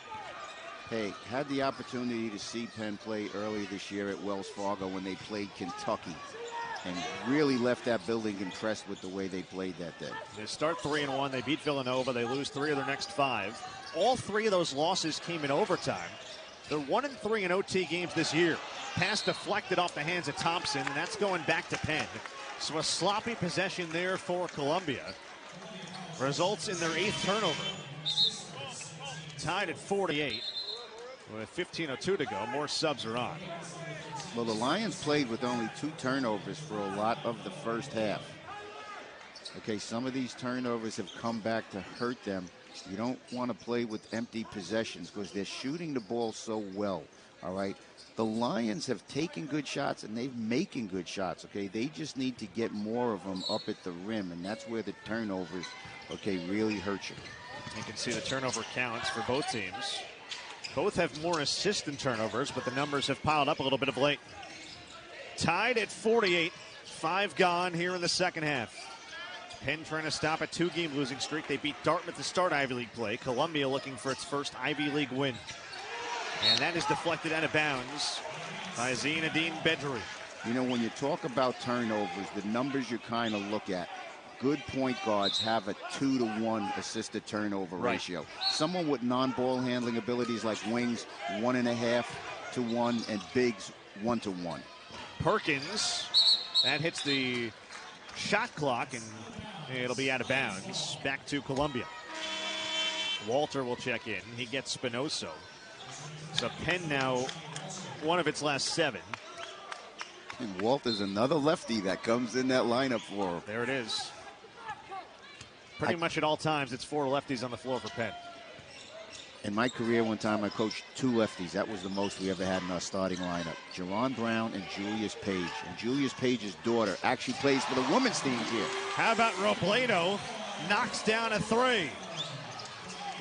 Hey, had the opportunity to see Penn play earlier this year at Wells Fargo when they played Kentucky, and really left that building impressed with the way they played that day. They start 3-1. They beat Villanova. They lose 3 of their next 5. All 3 of those losses came in overtime. They're 1-3 in OT games this year. Pass deflected off the hands of Thompson, and that's going back to Penn. So a sloppy possession there for Columbia results in their 8th turnover. Tied at 48 with 15:02 to go. More subs are on. Well, the Lions played with only 2 turnovers for a lot of the first half. Okay, some of these turnovers have come back to hurt them. You don't want to play with empty possessions because they're shooting the ball so well, all right? The Lions have taken good shots and they're making good shots, okay? They just need to get more of them up at the rim, and that's where the turnovers, okay, really hurt you. You can see the turnover counts for both teams. Both have more assists than turnovers, but the numbers have piled up a little bit of late. Tied at 48, 5 gone here in the second half. Penn trying to stop a 2-game losing streak. They beat Dartmouth to start Ivy League play. Columbia looking for its first Ivy League win. And that is deflected out of bounds by Zinedine Bedri. You know, when you talk about turnovers, the numbers you kind of look at, good point guards have a 2-to-1 assisted turnover ratio. Someone with non-ball handling abilities like wings, 1.5-to-1, and bigs, 1-to-1. Perkins, that hits the shot clock, and it'll be out of bounds. Back to Columbia. Walter will check in. He gets Spinoso. So Penn now, one of its last 7. And Walter's another lefty that comes in that lineup for him. There it is. Pretty much at all times, it's 4 lefties on the floor for Penn. In my career, one time I coached 2 lefties. That was the most we ever had in our starting lineup. Jerron Brown and Julius Page. And Julius Page's daughter actually plays for the women's teams here. How about Robledo knocks down a 3?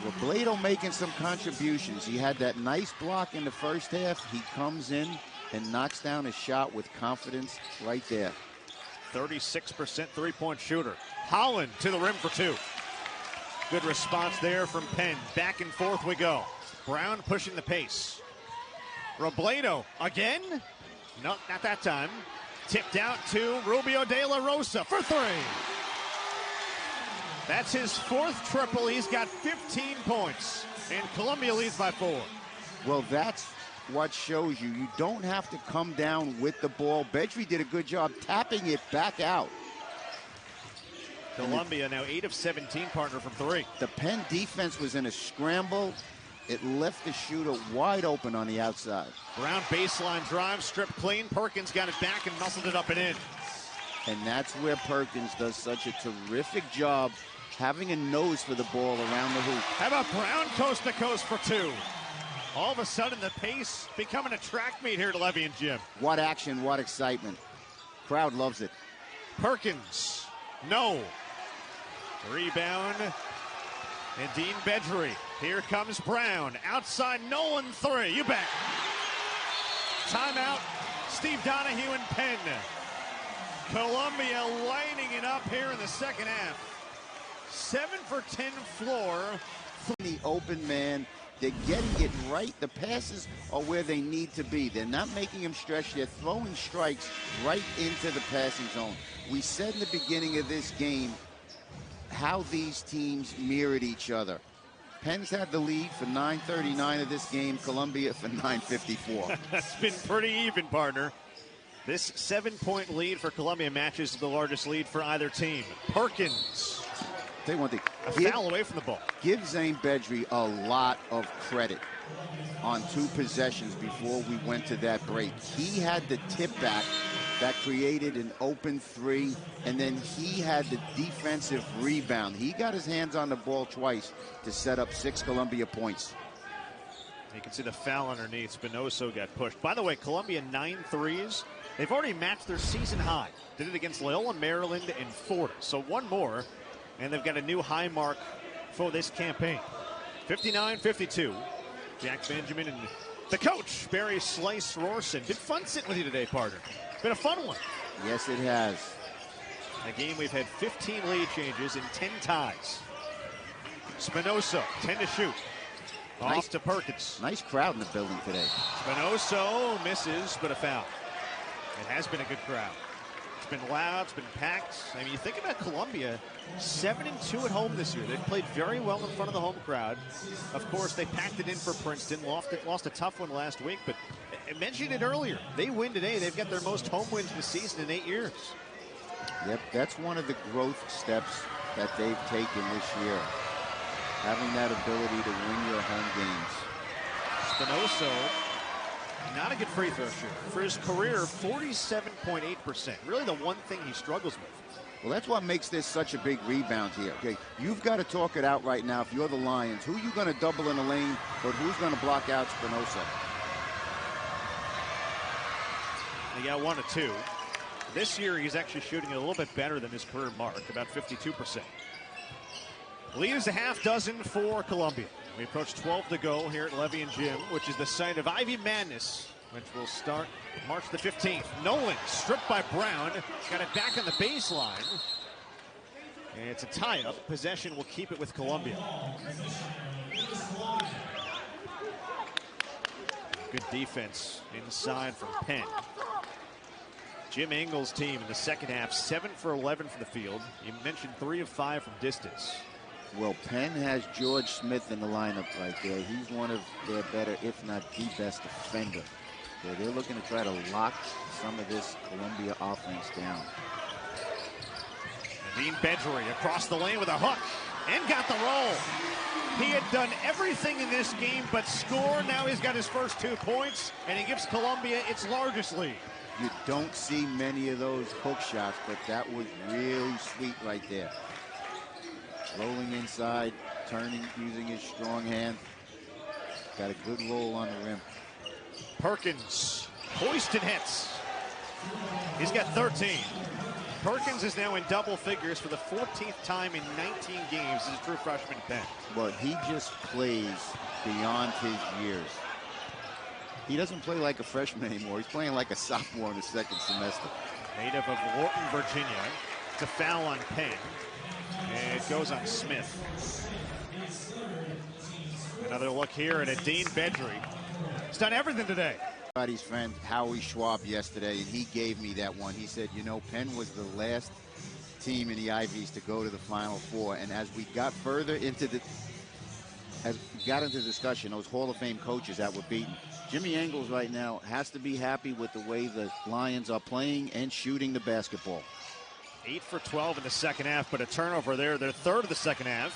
Robledo making some contributions. He had that nice block in the first half. He comes in and knocks down a shot with confidence right there. 36% three-point shooter. Holland to the rim for 2. Good response there from Penn. Back and forth we go. Brown pushing the pace. Robledo again? No, not that time. Tipped out to Rubio de la Rosa for 3. That's his 4th triple. He's got 15 points. And Columbia leads by 4. Well, that's what shows you. You don't have to come down with the ball. Bedri did a good job tapping it back out. Columbia now 8 of 17, partner, from 3. The Penn defense was in a scramble. It left the shooter wide open on the outside. Brown baseline drive, stripped clean. Perkins got it back and muscled it up and in. And that's where Perkins does such a terrific job having a nose for the ball around the hoop. How about Brown coast to coast for 2? All of a sudden, the pace becoming a track meet here at Levy and Jim. What action, what excitement. Crowd loves it. Perkins, no. Rebound, and Dean Bedri. Here comes Brown. Outside, Nolan 3. You bet. Timeout, Steve Donahue and Penn. Columbia lighting it up here in the second half. 7 for 10 floor. The open man, they're getting it right. The passes are where they need to be. They're not making them stretch. They're throwing strikes right into the passing zone. We said in the beginning of this game how these teams mirrored each other. Penn's had the lead for 9:39 of this game. Columbia for 9:54. It's been pretty even, partner. This 7-point lead for Columbia matches the largest lead for either team. Perkins. Tell you one thing. A foul away from the ball. Give Zane Bedri a lot of credit on 2 possessions before we went to that break. He had the tip back that created an open 3, and then he had the defensive rebound. He got his hands on the ball twice to set up 6 Columbia points. You can see the foul underneath. Spinoso got pushed. By the way, Columbia 9 threes, They've already matched their season high. Did it against Loyola Maryland and Florida. So one more, and they've got a new high mark for this campaign. 59-52. Jack Benjamin and the coach, Barry Slice Rorson. Been fun sitting with you today, partner. Been a fun one. Yes, it has. A game we've had 15 lead changes and 10 ties. Spinoso, 10 to shoot. Nice. Off to Perkins. Nice crowd in the building today. Spinoso misses, but a foul. It has been a good crowd. It's been loud, it's been packed. I mean, you think about Columbia, 7-2 at home this year. They've played very well in front of the home crowd. Of course, they packed it in for Princeton, lost a tough one last week, but I mentioned it earlier. They win today. They've got their most home wins this season in 8 years. Yep, that's one of the growth steps that they've taken this year. Having that ability to win your home games. Spinoso, not a good free throw shooter. For his career, 47.8%. Really the one thing he struggles with. Well, that's what makes this such a big rebound here. Okay, you've got to talk it out right now. If you're the Lions, who are you going to double in the lane, but who's going to block out Spinoso? He got 1 of 2. This year, he's actually shooting it a little bit better than his career mark, about 52%. Lead is a half dozen for Columbia. We approach 12 to go here at Levy and Jim, which is the site of Ivy Madness, which will start March the 15th. Nolan stripped by Brown. Got it back on the baseline. And it's a tie-up. Possession will keep it with Columbia. Good defense inside from Penn. Jim Engel's team in the second half, 7 for 11 from the field. You mentioned 3 of 5 from distance. Well, Penn has George Smith in the lineup right there. He's one of their better, if not the best defender. So they're looking to try to lock some of this Columbia offense down. Dean Bedry across the lane with a hook and got the roll. He had done everything in this game but score. Now he's got his first 2 points, and he gives Columbia its largest lead. You don't see many of those hook shots, but that was really sweet right there. Rolling inside, turning, using his strong hand. Got a good roll on the rim. Perkins, hoist and hits. He's got 13. Perkins is now in double figures for the 14th time in 19 games as a true freshman at Penn. But he just plays beyond his years. He doesn't play like a freshman anymore. He's playing like a sophomore in the second semester. Native of Lorton, Virginia. It's a foul on Penn. And it goes on Smith. Another look here at Dean Bedry. He's done everything today. Buddy's friend Howie Schwab yesterday, and he gave me that one. He said, you know, Penn was the last team in the Ivies to go to the Final Four. And as we got further into the discussion, those Hall of Fame coaches that were beaten, Jimmy Engels right now has to be happy with the way the Lions are playing and shooting the basketball. 8 for 12 in the second half, but a turnover there. Their third of the second half.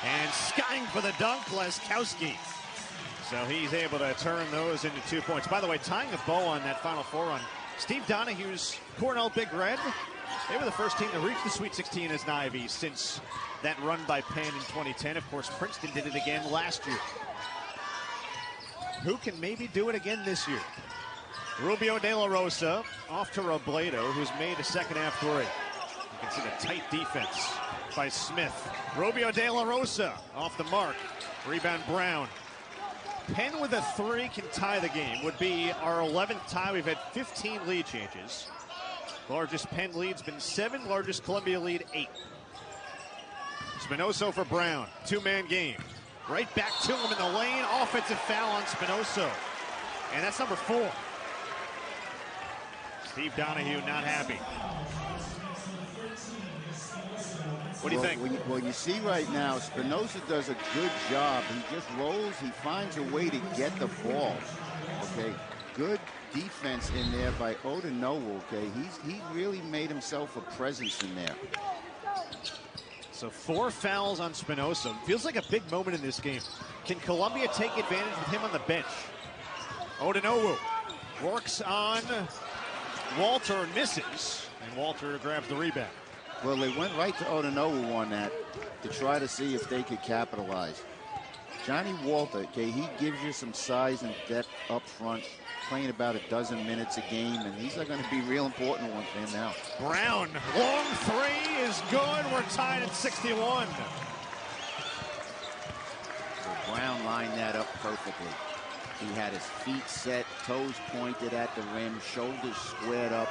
And skying for the dunk, Laskowski. So he's able to turn those into 2 points. By the way, tying a bow on that Final Four run, Steve Donahue's Cornell Big Red. They were the first team to reach the Sweet 16 as an Ivy since that run by Penn in 2010. Of course, Princeton did it again last year. Who can maybe do it again this year? Rubio De La Rosa off to Robledo, who's made a second half 3. You can see the tight defense by Smith. Rubio De La Rosa off the mark. Rebound Brown. Penn with a 3 can tie the game. Would be our 11th tie. We've had 15 lead changes. Largest Penn lead's been 7. Largest Columbia lead 8. Spinoso for Brown. 2-man game. Right back to him in the lane. Offensive foul on Spinoso. And that's number 4. Steve Donahue not happy. What do you think? Well, you see right now, Spinoza does a good job. He just rolls. He finds a way to get the ball. Okay, good defense in there by Odenogwu. Okay, he really made himself a presence in there. So 4 fouls on Spinoza. Feels like a big moment in this game. Can Columbia take advantage with him on the bench? Odenogwu works on Walter and misses, and Walter grabs the rebound. Well, they went right to Odenogwu on that to try to see if they could capitalize. Johnny Walter, okay, he gives you some size and depth up front, playing about a dozen minutes a game, and he's going to be real important one for him now. Brown, long three is good. We're tied at 61. So Brown lined that up perfectly. He had his feet set, toes pointed at the rim, shoulders squared up.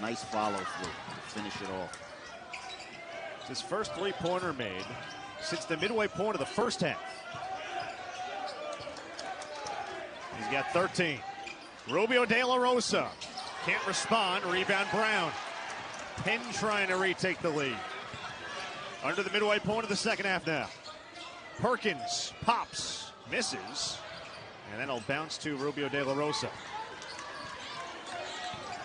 Nice follow through. Finish it off. It's his first three-pointer made since the midway point of the first half. He's got 13. Rubio De La Rosa can't respond. Rebound Brown. Penn trying to retake the lead. Under the midway point of the second half now. Perkins pops, misses, and then it'll bounce to Rubio De La Rosa.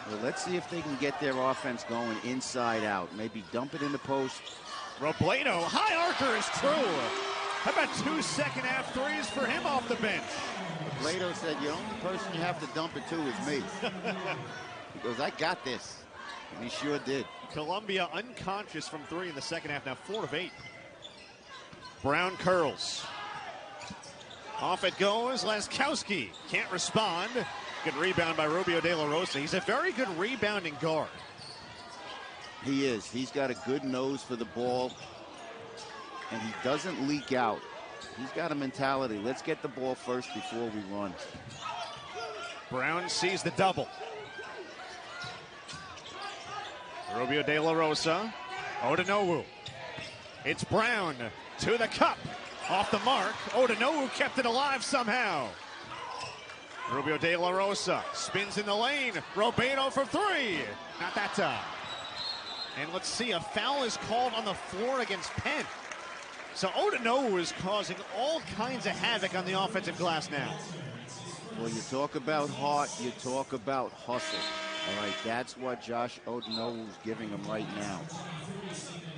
Well, let's see if they can get their offense going inside out. Maybe dump it in the post. Robledo, high archer is true. How about 2 second-half threes for him off the bench? Robledo said, the only person you have to dump it to is me. He goes, I got this. And he sure did. Columbia unconscious from three in the second half, now 4 of 8. Brown curls. Off it goes. Laskowski can't respond. Good rebound by Rubio De La Rosa. He's a very good rebounding guard. He is. He's got a good nose for the ball, and he doesn't leak out. He's got a mentality. Let's get the ball first before we run. Brown sees the double. Rubio De La Rosa. Odonowu. It's Brown to the cup. Off the mark. Odonowu kept it alive somehow. Rubio De La Rosa spins in the lane. Robledo for three. Not that time. And let's see, a foul is called on the floor against Penn. So Odonowu is causing all kinds of havoc on the offensive glass now. Well, you talk about heart, you talk about hustle. All right, that's what Josh Odonowu is giving him right now.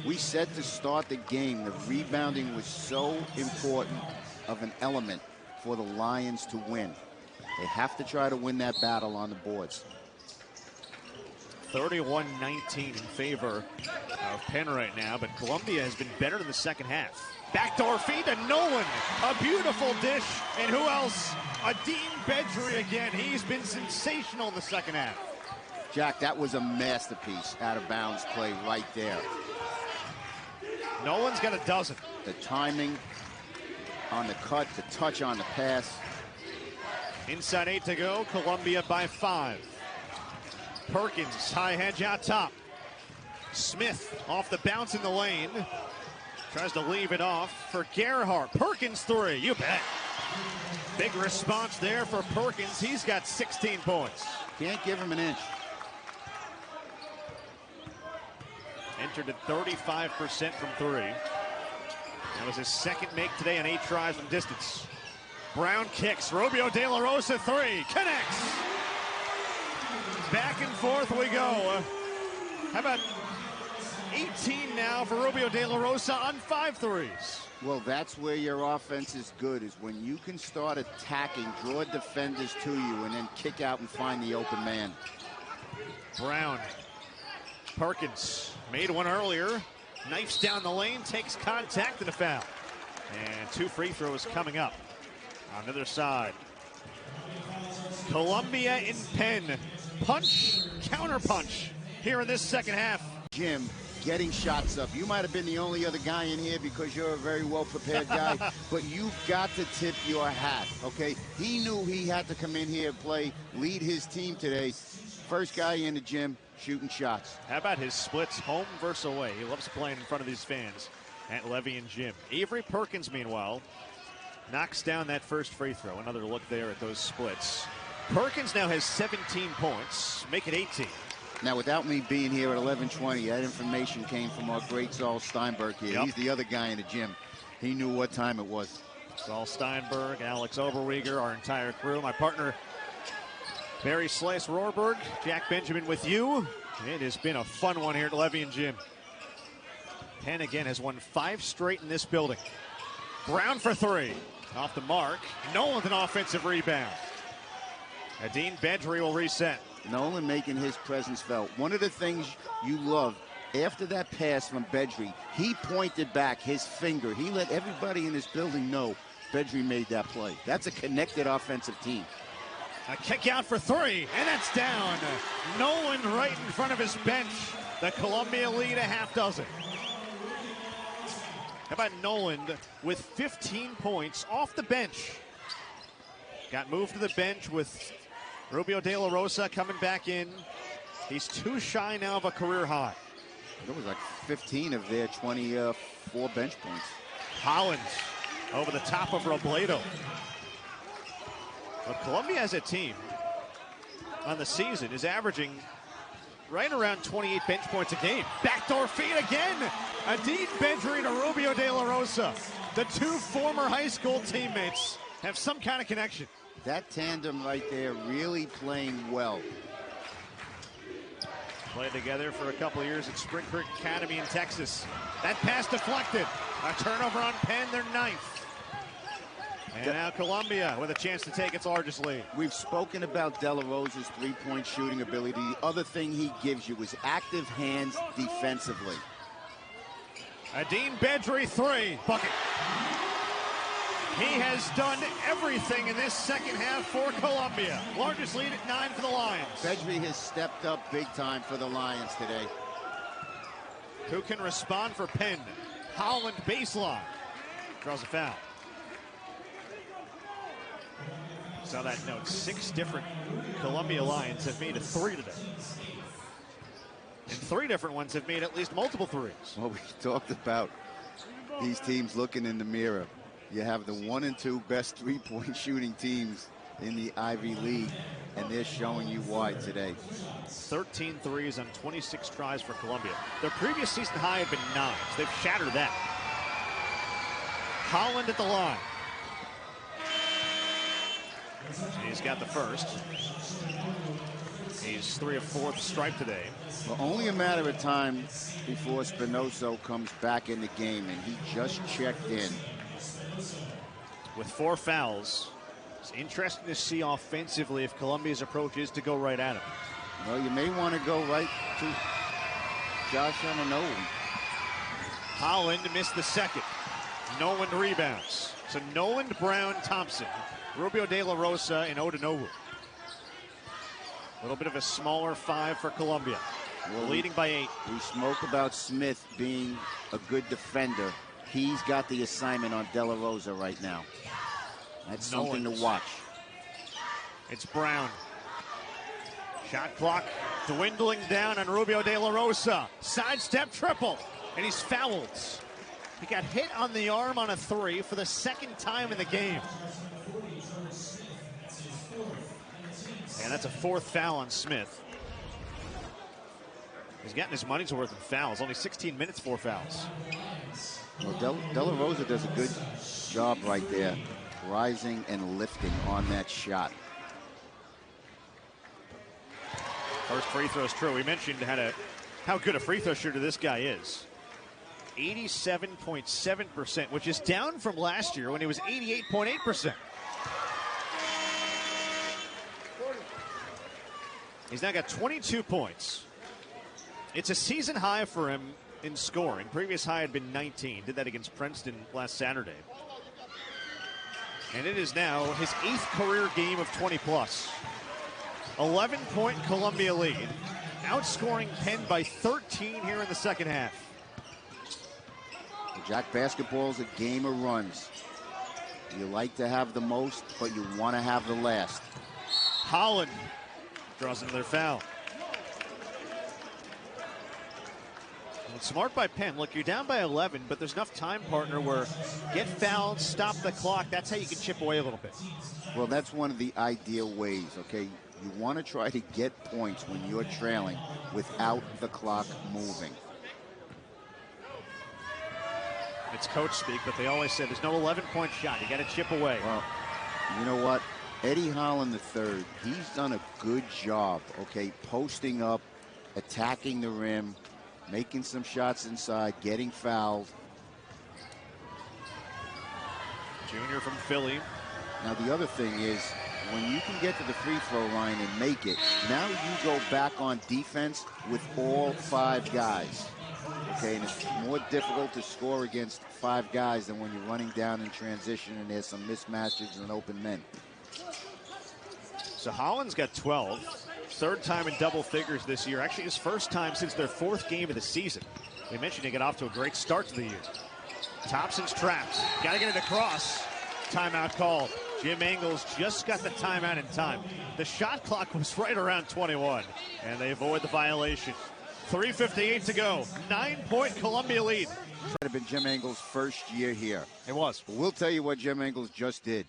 We said to start the game, the rebounding was so important of an element for the Lions to win. They have to try to win that battle on the boards. 31-19 in favor of Penn right now, but Columbia has been better in the second half. Backdoor feed to Nolan. A beautiful dish. And who else? Adine Bedry again. He's been sensational in the second half. Jack, that was a masterpiece out of bounds play right there. Nolan's got a dozen. The timing on the cut, the touch on the pass. Inside 8 to go. Columbia by 5. Perkins, high hedge out top. Smith off the bounce in the lane. Tries to leave it off for Gerhardt. Perkins three, you bet. Big response there for Perkins. He's got 16 points. Can't give him an inch. Entered at 35% from three. That was his second make today on 8 tries from distance. Brown kicks. Rubio De La Rosa three. Connects. Back and forth we go. How about 18 now for Rubio De La Rosa on 5 threes? Well, that's where your offense is good, is when you can start attacking, draw defenders to you, and then kick out and find the open man. Brown. Perkins made one earlier. Knifes down the lane, takes contact and a foul. And 2 free throws coming up on the other side. Columbia in Penn. Punch, counter punch here in this second half. Jim getting shots up. You might have been the only other guy in here because you're a very well-prepared guy, but you've got to tip your hat, okay? He knew he had to come in here and play, lead his team today. First guy in the gym shooting shots. How about his splits home versus away? He loves playing in front of these fans at Levy and Jim. Avery Perkins, meanwhile, knocks down that first free throw. Another look there at those splits. Perkins now has 17 points, make it 18. Now, without me being here at 11:20, that information came from our great Saul Steinberg here. Yep. He's the other guy in the gym. He knew what time it was. Saul Steinberg, Alex Oberweger, our entire crew. My partner, Barry Slice Rohrberg, Jack Benjamin with you. It has been a fun one here at Levy and Jim. Penn again has won 5 straight in this building. Brown for 3. Off the mark. Nolan with an offensive rebound. Adine Bedry will reset. Nolan making his presence felt. One of the things you love, after that pass from Bedry, he pointed back his finger. He let everybody in this building know Bedry made that play. That's a connected offensive team. A kick out for three, and that's down. Nolan right in front of his bench. The Columbia lead a half dozen. How about Nolan with 15 points off the bench? Got moved to the bench with Rubio De La Rosa coming back in. He's 2 shy now of a career high. It was like 15 of their 24 bench points. Hollins over the top of Robledo. But Columbia as a team on the season is averaging right around 28 bench points a game. Backdoor feed again. Adine Bedry to Rubio De La Rosa. The 2 former high school teammates have some kind of connection. That tandem right there really playing well. Played together for a couple of years at Spring Creek Academy in Texas. That pass deflected. A turnover on Penn, their 9th. And now Columbia with a chance to take its largest lead. We've spoken about De La Rosa's three-point shooting ability. The other thing he gives you is active hands defensively. Adine Bedry 3. Bucket. He has done everything in this second half for Columbia. Largest lead at 9 for the Lions. Bedry has stepped up big time for the Lions today. Who can respond for Penn? Holland baseline. Draws a foul. Saw that note. 6 different Columbia Lions have made a 3 today. And 3 different ones have made at least multiple threes. Well, we talked about these teams looking in the mirror. You have the 1 and 2 best three-point shooting teams in the Ivy League, and they're showing you why today. 13 threes on 26 tries for Columbia. Their previous season high had been 9, so they've shattered that. Holland at the line. He's got the first. He's 3 of 4 at the stripe today. Well, only a matter of time before Spinoso comes back in the game, and he just checked in. With 4 fouls, it's interesting to see offensively if Columbia's approach is to go right at him. Well, you may want to go right to Josh Nolan. Holland missed the second. Nolan rebounds. So Nolan, Brown, Thompson, Rubio De La Rosa, and Odonowu. A little bit of a smaller 5 for Columbia. Well, leading by 8. We spoke about Smith being a good defender. He's got the assignment on De La Rosa right now. That's something to watch. It's Brown. Shot clock dwindling down on Rubio De La Rosa. Sidestep triple, and he's fouled. He got hit on the arm on a 3 for the 2nd time in the game. And that's a 4th foul on Smith. He's gotten his money's worth in fouls. Only 16 minutes, 4 fouls. Well, De La Rosa does a good job right there, rising and lifting on that shot. First free throw is true. We mentioned how good a free throw shooter this guy is. 87.7%, which is down from last year when he was 88.8%. He's now got 22 points. It's a season high for him in scoring. Previous high had been 19. Did that against Princeton last Saturday. And it is now his 8th career game of 20-plus. 11-point Columbia lead. Outscoring Penn by 13 here in the second half. Jack, basketball's a game of runs. You like to have the most, but you want to have the last. Holland draws another foul. Well, smart by Penn. Look, you're down by 11, but there's enough time, partner, where get fouled, stop the clock. That's how you can chip away a little bit. Well, that's one of the ideal ways, okay? You want to try to get points when you're trailing without the clock moving. It's coach speak, but they always said there's no 11-point shot. You got to chip away. Well, you know what? Eddie Holland III, he's done a good job, okay, posting up, attacking the rim, making some shots inside, getting fouled. Junior from Philly. Now, the other thing is, when you can get to the free throw line and make it, now you go back on defense with all 5 guys. okay? And it's more difficult to score against 5 guys than when you're running down in transition and there's some mismatches and open men. So Holland's got 12. Third time in double figures this year. Actually, his first time since their 4th game of the season. We mentioned they get off to a great start to the year. Thompson's trapped. Got to get it across. Timeout called. Jim Engels just got the timeout in time. The shot clock was right around 21, and they avoid the violation. 3:58 to go. 9-point Columbia lead. It had been Jim Engels' first year here. It was. But we'll tell you what Jim Engels just did.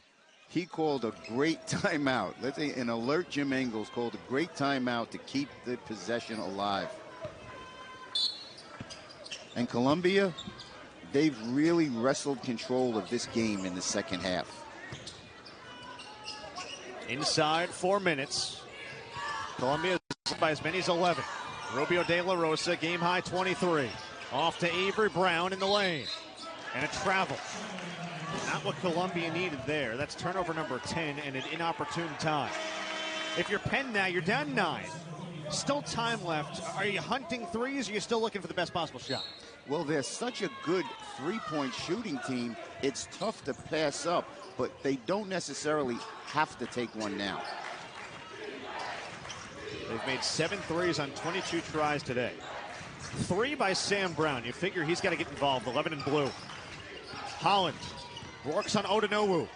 He called a great timeout. Let's say an alert Jim Engels called a great timeout to keep the possession alive. And Columbia, they've really wrestled control of this game in the second half. Inside 4 minutes. Columbia is by as many as 11. Rubio De La Rosa, game high 23. Off to Avery Brown in the lane. And a travel. Not what Columbia needed there. That's turnover number 10 and an inopportune time. If you're Penn now, you're down 9. Still time left. Are you hunting threes or are you still looking for the best possible shot? Well, they're such a good three-point shooting team, it's tough to pass up, but they don't necessarily have to take one now. They've made 7 threes on 22 tries today. 3 by Sam Brown. You figure he's got to get involved. 11 in blue. Holland works on Odonowu.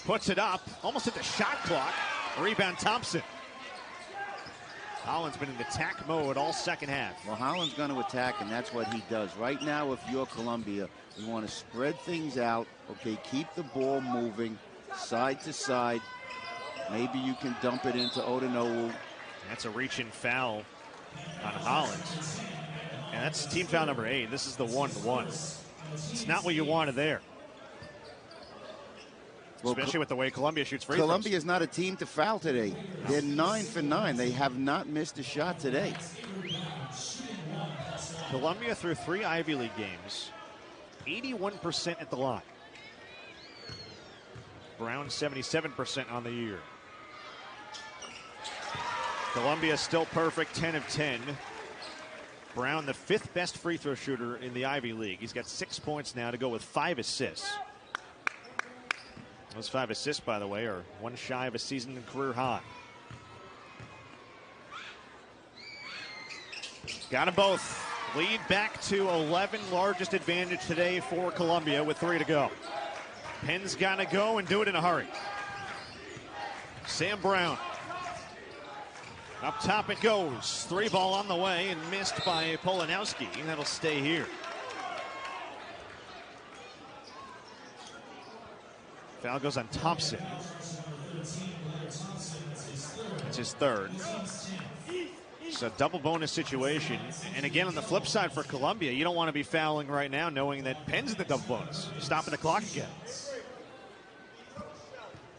Puts it up. Almost at the shot clock. Rebound Thompson. Holland's been in attack mode all second half. Well, Holland's going to attack, and that's what he does. Right now, if you're Columbia, you want to spread things out, okay, keep the ball moving side to side. Maybe you can dump it into Odonowu. That's a reach-in foul on Holland. And that's team foul number 8. This is the 1-1. It's not what you wanted there. Well, especially with the way Columbia shoots free throws. Columbia is not a team to foul today. They're 9 for 9. They have not missed a shot today. Columbia through 3 Ivy League games, 81% at the line. Brown 77% on the year. Columbia still perfect, 10 of 10. Brown, the 5th best free throw shooter in the Ivy League. He's got 6 points now to go with 5 assists. Those 5 assists, by the way, are one shy of a season and career high. Got them both. Lead back to 11, largest advantage today for Columbia with 3 to go. Penn's got to go and do it in a hurry. Sam Brown. Up top it goes. 3 ball on the way and missed by Polanowski. That'll stay here. Foul goes on Thompson. It's his 3rd. It's a double bonus situation. And again, on the flip side for Columbia, you don't want to be fouling right now knowing that Penn's in the double bonus. Stopping the clock again.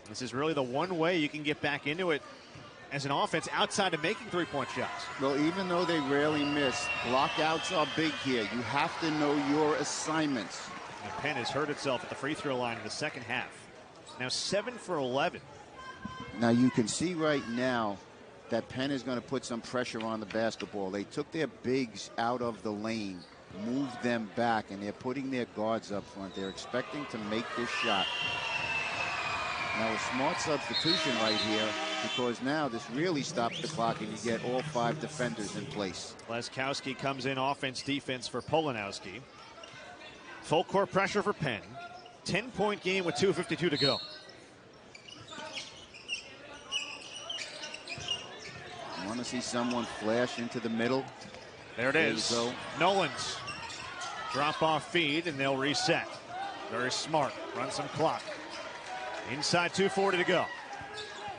This is really the one way you can get back into it as an offense outside of making 3-point shots. Well, even though they rarely miss, blockouts are big here. You have to know your assignments. And Penn has hurt itself at the free throw line in the second half. Now 7 for 11. Now you can see right now that Penn is going to put some pressure on the basketball. They took their bigs out of the lane, moved them back, and they're putting their guards up front. They're expecting to make this shot. Now a smart substitution right here, because now this really stops the clock and you get all 5 defenders in place. Laskowski comes in offense, defense for Polanowski. Full court pressure for Penn. 10-point game with 2:52 to go. You want to see someone flash into the middle? There it is. Nolan's drop-off feed, and they'll reset. Very smart. Run some clock. Inside 2:40 to go.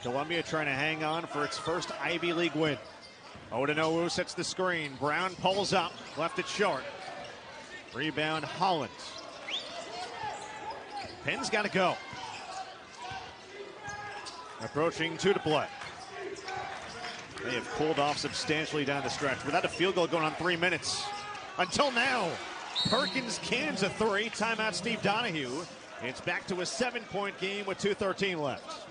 Columbia trying to hang on for its first Ivy League win. Odonowu sets the screen. Brown pulls up. Left it short. Rebound Holland. Penn's got to go. Approaching 2 to play. They have cooled off substantially down the stretch without a field goal going on 3 minutes. Until now, Perkins cans a 3. Timeout Steve Donahue. It's back to a 7-point game with 2:13 left.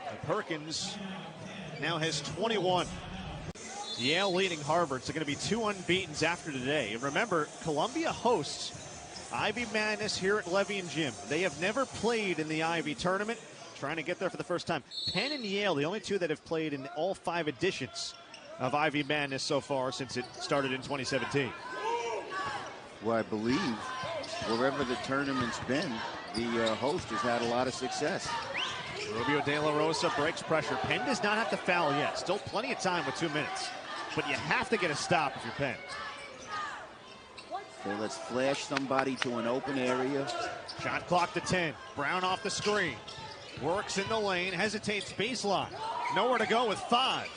And Perkins now has 21. Yale leading Harvard. It's going to be 2 unbeatens after today. And remember, Columbia hosts Ivy Madness here at Levy and Jim. They have never played in the Ivy tournament. Trying to get there for the first time. Penn and Yale, the only two that have played in all 5 editions of Ivy Madness so far since it started in 2017. Well, I believe wherever the tournament's been, the host has had a lot of success. Rubio De La Rosa breaks pressure. Penn does not have to foul yet. Still plenty of time with 2 minutes. But you have to get a stop if you're Penn. Okay, let's flash somebody to an open area. Shot clock to 10. Brown off the screen. Works in the lane. Hesitates baseline. Nowhere to go with 5.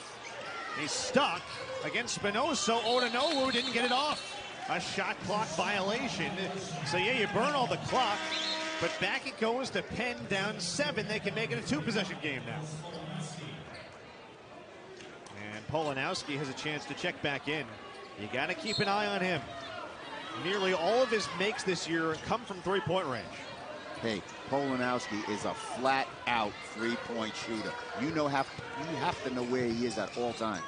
He's stuck against Spinoza. Odanowu didn't get it off. A shot clock violation. So, yeah, you burn all the clock. But back it goes to Penn down 7. They can make it a 2-possession game now. And Polanowski has a chance to check back in. You got to keep an eye on him. Nearly all of his makes this year come from 3-point range. Hey, Polanowski is a flat-out 3-point shooter. You have to know where he is at all times.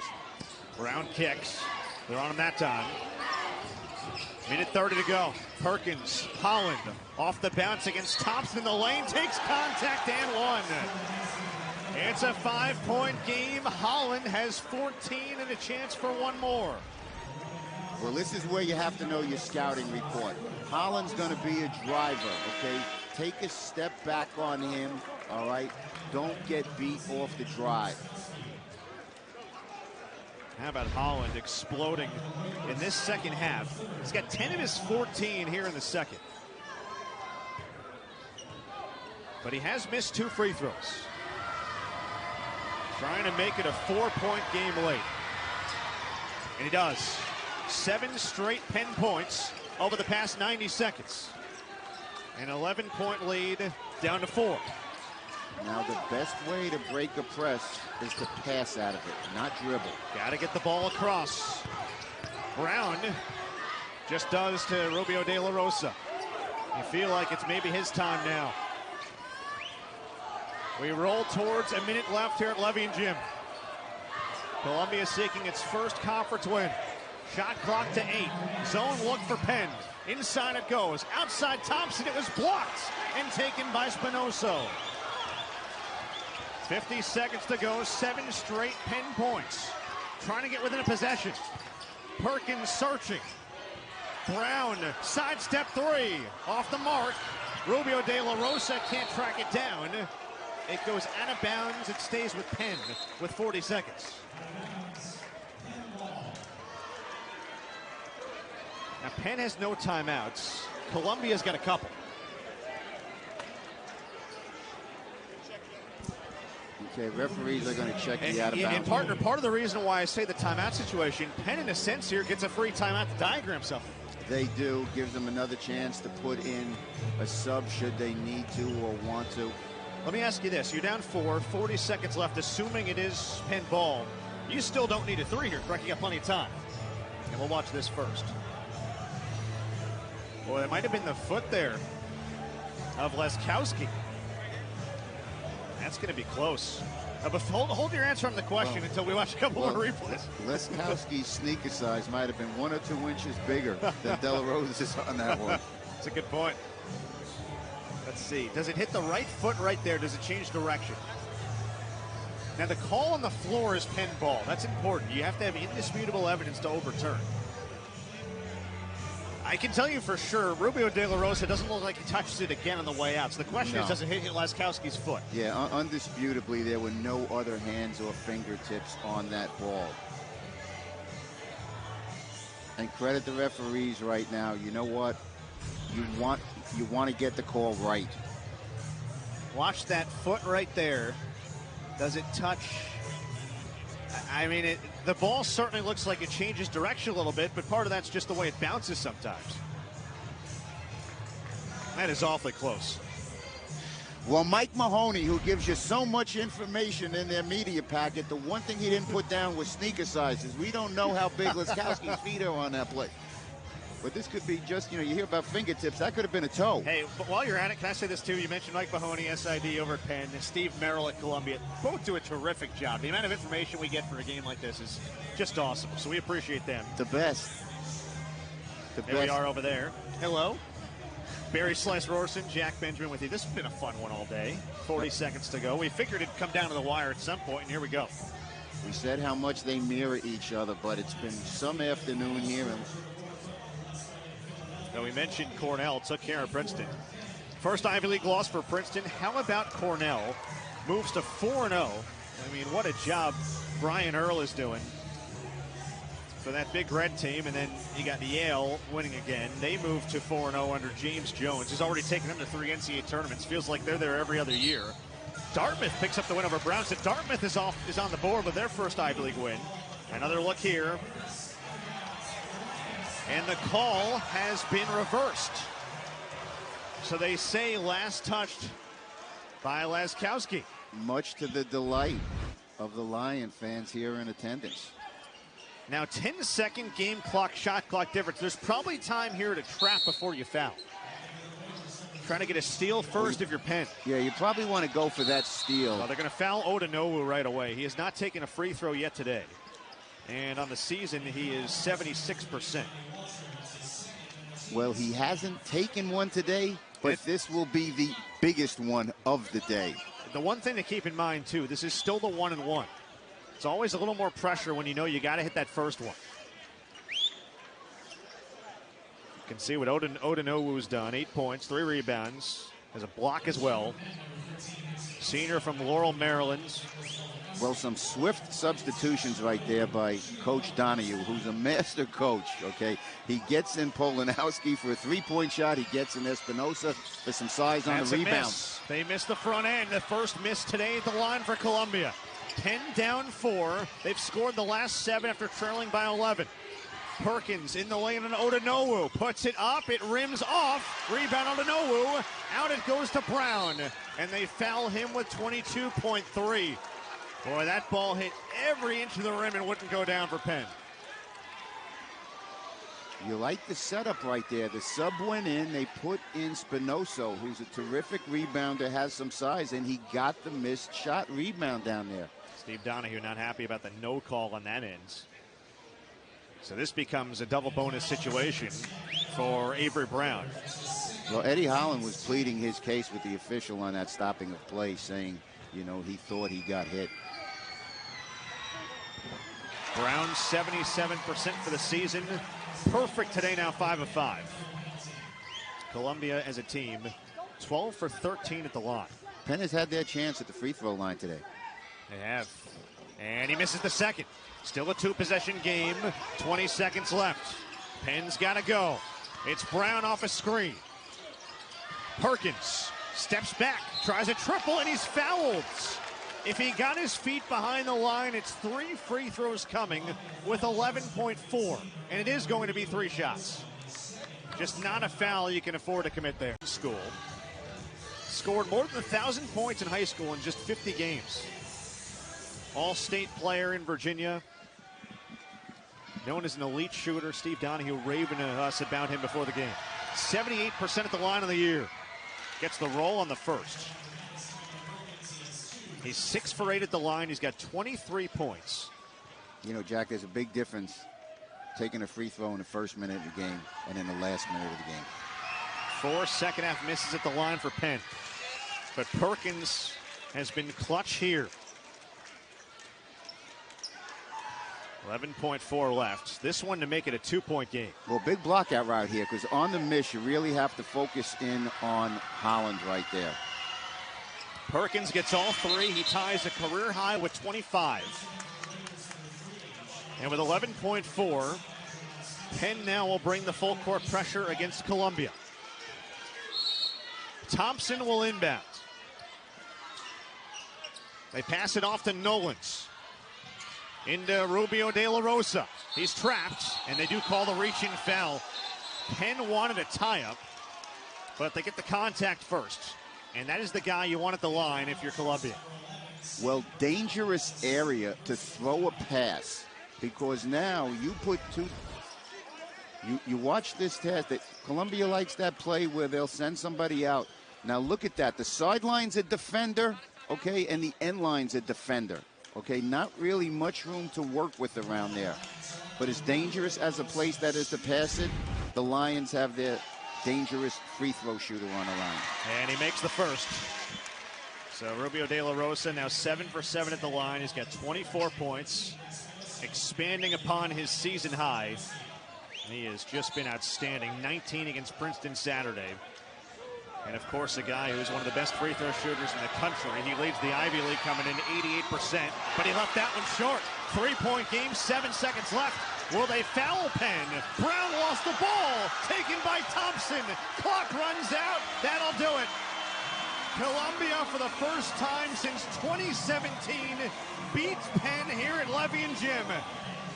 Brown kicks. They're on him that time. Minute 30 to go. Perkins, Holland, off the bounce against Thompson in the lane, takes contact and 1. It's a 5-point game. Holland has 14 and a chance for 1 more. Well, this is where you have to know your scouting report. Holland's going to be a driver, okay? Take a step back on him, all right? Don't get beat off the drive. How about Holland exploding in this second half? He's got 10 of his 14 here in the second. But he has missed 2 free throws. Trying to make it a 4-point game late. And he does. 7 straight Penn points over the past 90 seconds. An 11-point lead down to 4. Now, the best way to break a press is to pass out of it, not dribble. Got to get the ball across. Brown just does to Rubio De La Rosa. You feel like it's maybe his time now. We roll towards a minute left here at Levy and Jim. Columbia seeking its first conference win. Shot clock to 8. Zone look for Penn. Inside it goes. Outside Thompson. It was blocked and taken by Spinoza. 50 seconds to go. 7 straight Penn points. Trying to get within a possession. Perkins searching. Brown sidestep 3. Off the mark. Rubio De La Rosa can't track it down. It goes out of bounds. It stays with Penn with 40 seconds. Now, Penn has no timeouts. Columbia's got a couple. Okay, referees are going to check the out of bounds. And partner, part of the reason why I say the timeout situation, Penn in a sense here gets a free timeout to diagram something. They do. Gives them another chance to put in a sub should they need to or want to. Let me ask you this. You're down 4, 40 seconds left, assuming it is Penn ball. You still don't need a 3 here, correct? You got plenty of time. And we'll watch this first. Boy, it might have been the foot there of Leskowski. That's going to be close. But hold your answer on the question until we watch a couple more replays. Leskowski's sneaker size might have been 1 or 2 inches bigger than De La Rosa's on that one. That's a good point. Let's see. Does it hit the right foot right there? Does it change direction? Now, the call on the floor is Penn ball. That's important. You have to have indisputable evidence to overturn. I can tell you for sure, Rubio De La Rosa doesn't look like he touches it again on the way out. So the question is, does it hit Leskowski's foot? Yeah, undisputably, there were no other hands or fingertips on that ball. And credit the referees right now. You know what? You want to get the call right. Watch that foot right there. Does it touch? I mean, the ball certainly looks like it changes direction a little bit, but part of that's just the way it bounces sometimes. That is awfully close. Well, Mike Mahoney, who gives you so much information in their media packet, the one thing he didn't put down was sneaker sizes. We don't know how big Leskowski's feet are on that play. But this could be just, you hear about fingertips. That could have been a toe. Hey, but while you're at it, can I say this too? You mentioned Mike Mahoney, SID over at Penn, and Steve Merrill at Columbia. Both do a terrific job. The amount of information we get for a game like this is just awesome. So we appreciate them. The best. There we are over there. Hello. Barry Slice-Rorson, Jack Benjamin with you. This has been a fun one all day. 40 seconds to go. We figured it'd come down to the wire at some point, and here we go. We said how much they mirror each other, but it's been some afternoon here. Now we mentioned Cornell took care of Princeton. First Ivy League loss for Princeton. How about Cornell? Moves to 4-0. I mean, what a job Brian Earl is doing for that Big Red team. And then you got Yale winning again. They moved to 4-0 under James Jones. He's already taken them to 3 NCAA tournaments. Feels like they're there every other year. Dartmouth picks up the win over Brown. So Dartmouth is on the board with their first Ivy League win. Another look here. And the call has been reversed. So they say last touched by Laskowski. Much to the delight of the Lion fans here in attendance. Now 10-second game clock, shot clock difference. There's probably time here to trap before you foul. Trying to get a steal first if you're Penn. Yeah, you probably want to go for that steal. Well, they're going to foul Odanowu right away. He has not taken a free throw yet today. And on the season, he is 76%. Well, he hasn't taken one today, but this will be the biggest one of the day. The one thing to keep in mind, too, this is still the 1-and-1. It's always a little more pressure when you know you got to hit that first one. You can see what Odenowu's done. 8 points, 3 rebounds. Has a block as well. Senior from Laurel, Maryland. Well, some swift substitutions right there by Coach Donahue, who's a master coach, okay? He gets in Polanowski for a 3-point shot. He gets in Espinosa for some size on the rebound. Miss. They missed the front end. The first miss today at the line for Columbia. 10 down 4. They've scored the last 7 after trailing by 11. Perkins in the lane and Odanowu puts it up. It rims off. Rebound Odanowu. Out it goes to Brown. And they foul him with 22.3. Boy, that ball hit every inch of the rim and wouldn't go down for Penn. You like the setup right there. The sub went in. They put in Spinoso, who's a terrific rebounder, has some size, and he got the missed shot rebound down there. Steve Donahue not happy about the no call on that end. So this becomes a double bonus situation for Avery Brown. Well, Eddie Holland was pleading his case with the official on that stopping of play, saying, he thought he got hit. Brown 77% for the season. Perfect today now, 5 of 5. Columbia as a team, 12 for 13 at the line. Penn has had their chance at the free throw line today. They have. And he misses the second. Still a 2-possession game, 20 seconds left. Penn's got to go. It's Brown off a screen. Perkins steps back, tries a triple, and he's fouled. If he got his feet behind the line, it's 3 free throws coming with 11.4. And it is going to be 3 shots. Just not a foul you can afford to commit there. School. Scored more than 1,000 points in high school in just 50 games. All-state player in Virginia. Known as an elite shooter. Steve Donahue raving to us about him before the game. 78% at the line of the year. Gets the roll on the first. He's 6 for 8 at the line. He's got 23 points. Jack, there's a big difference taking a free throw in the first minute of the game and in the last minute of the game. 4 second-half misses at the line for Penn. But Perkins has been clutch here. 11.4 left. This one to make it a 2-point game. Well, big block out right here, because on the miss, you really have to focus in on Holland right there. Perkins gets all 3. He ties a career high with 25. And with 11.4, Penn now will bring the full court pressure against Columbia. Thompson will inbound. They pass it off to Nolens. Into Rubio de la Rosa. He's trapped, and they do call the reaching foul. Penn wanted a tie-up, but they get the contact first. And that is the guy you want at the line if you're Columbia. Well, dangerous area to throw a pass, because now you put 2. You watch this test. That Columbia likes that play where they'll send somebody out. Now look at that. The sideline's a defender, okay, and the end line's a defender, okay. Not really much room to work with around there. But as dangerous as a place that is to pass it, the Lions have their dangerous free throw shooter on the line. And he makes the first. So Rubio De La Rosa now 7 for 7 at the line. He's got 24 points, expanding upon his season high. He has just been outstanding. 19 against Princeton Saturday. And, of course, a guy who's one of the best free throw shooters in the country. He leads the Ivy League coming in 88%, but he left that one short. 3-point game, 7 seconds left. Will they foul Penn? Brown lost the ball. Taken by Thompson. Clock runs out. That'll do it. Columbia, for the first time since 2017, beats Penn here at Levy and Jim.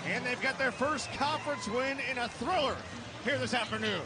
And they've got their first conference win in a thriller here this afternoon.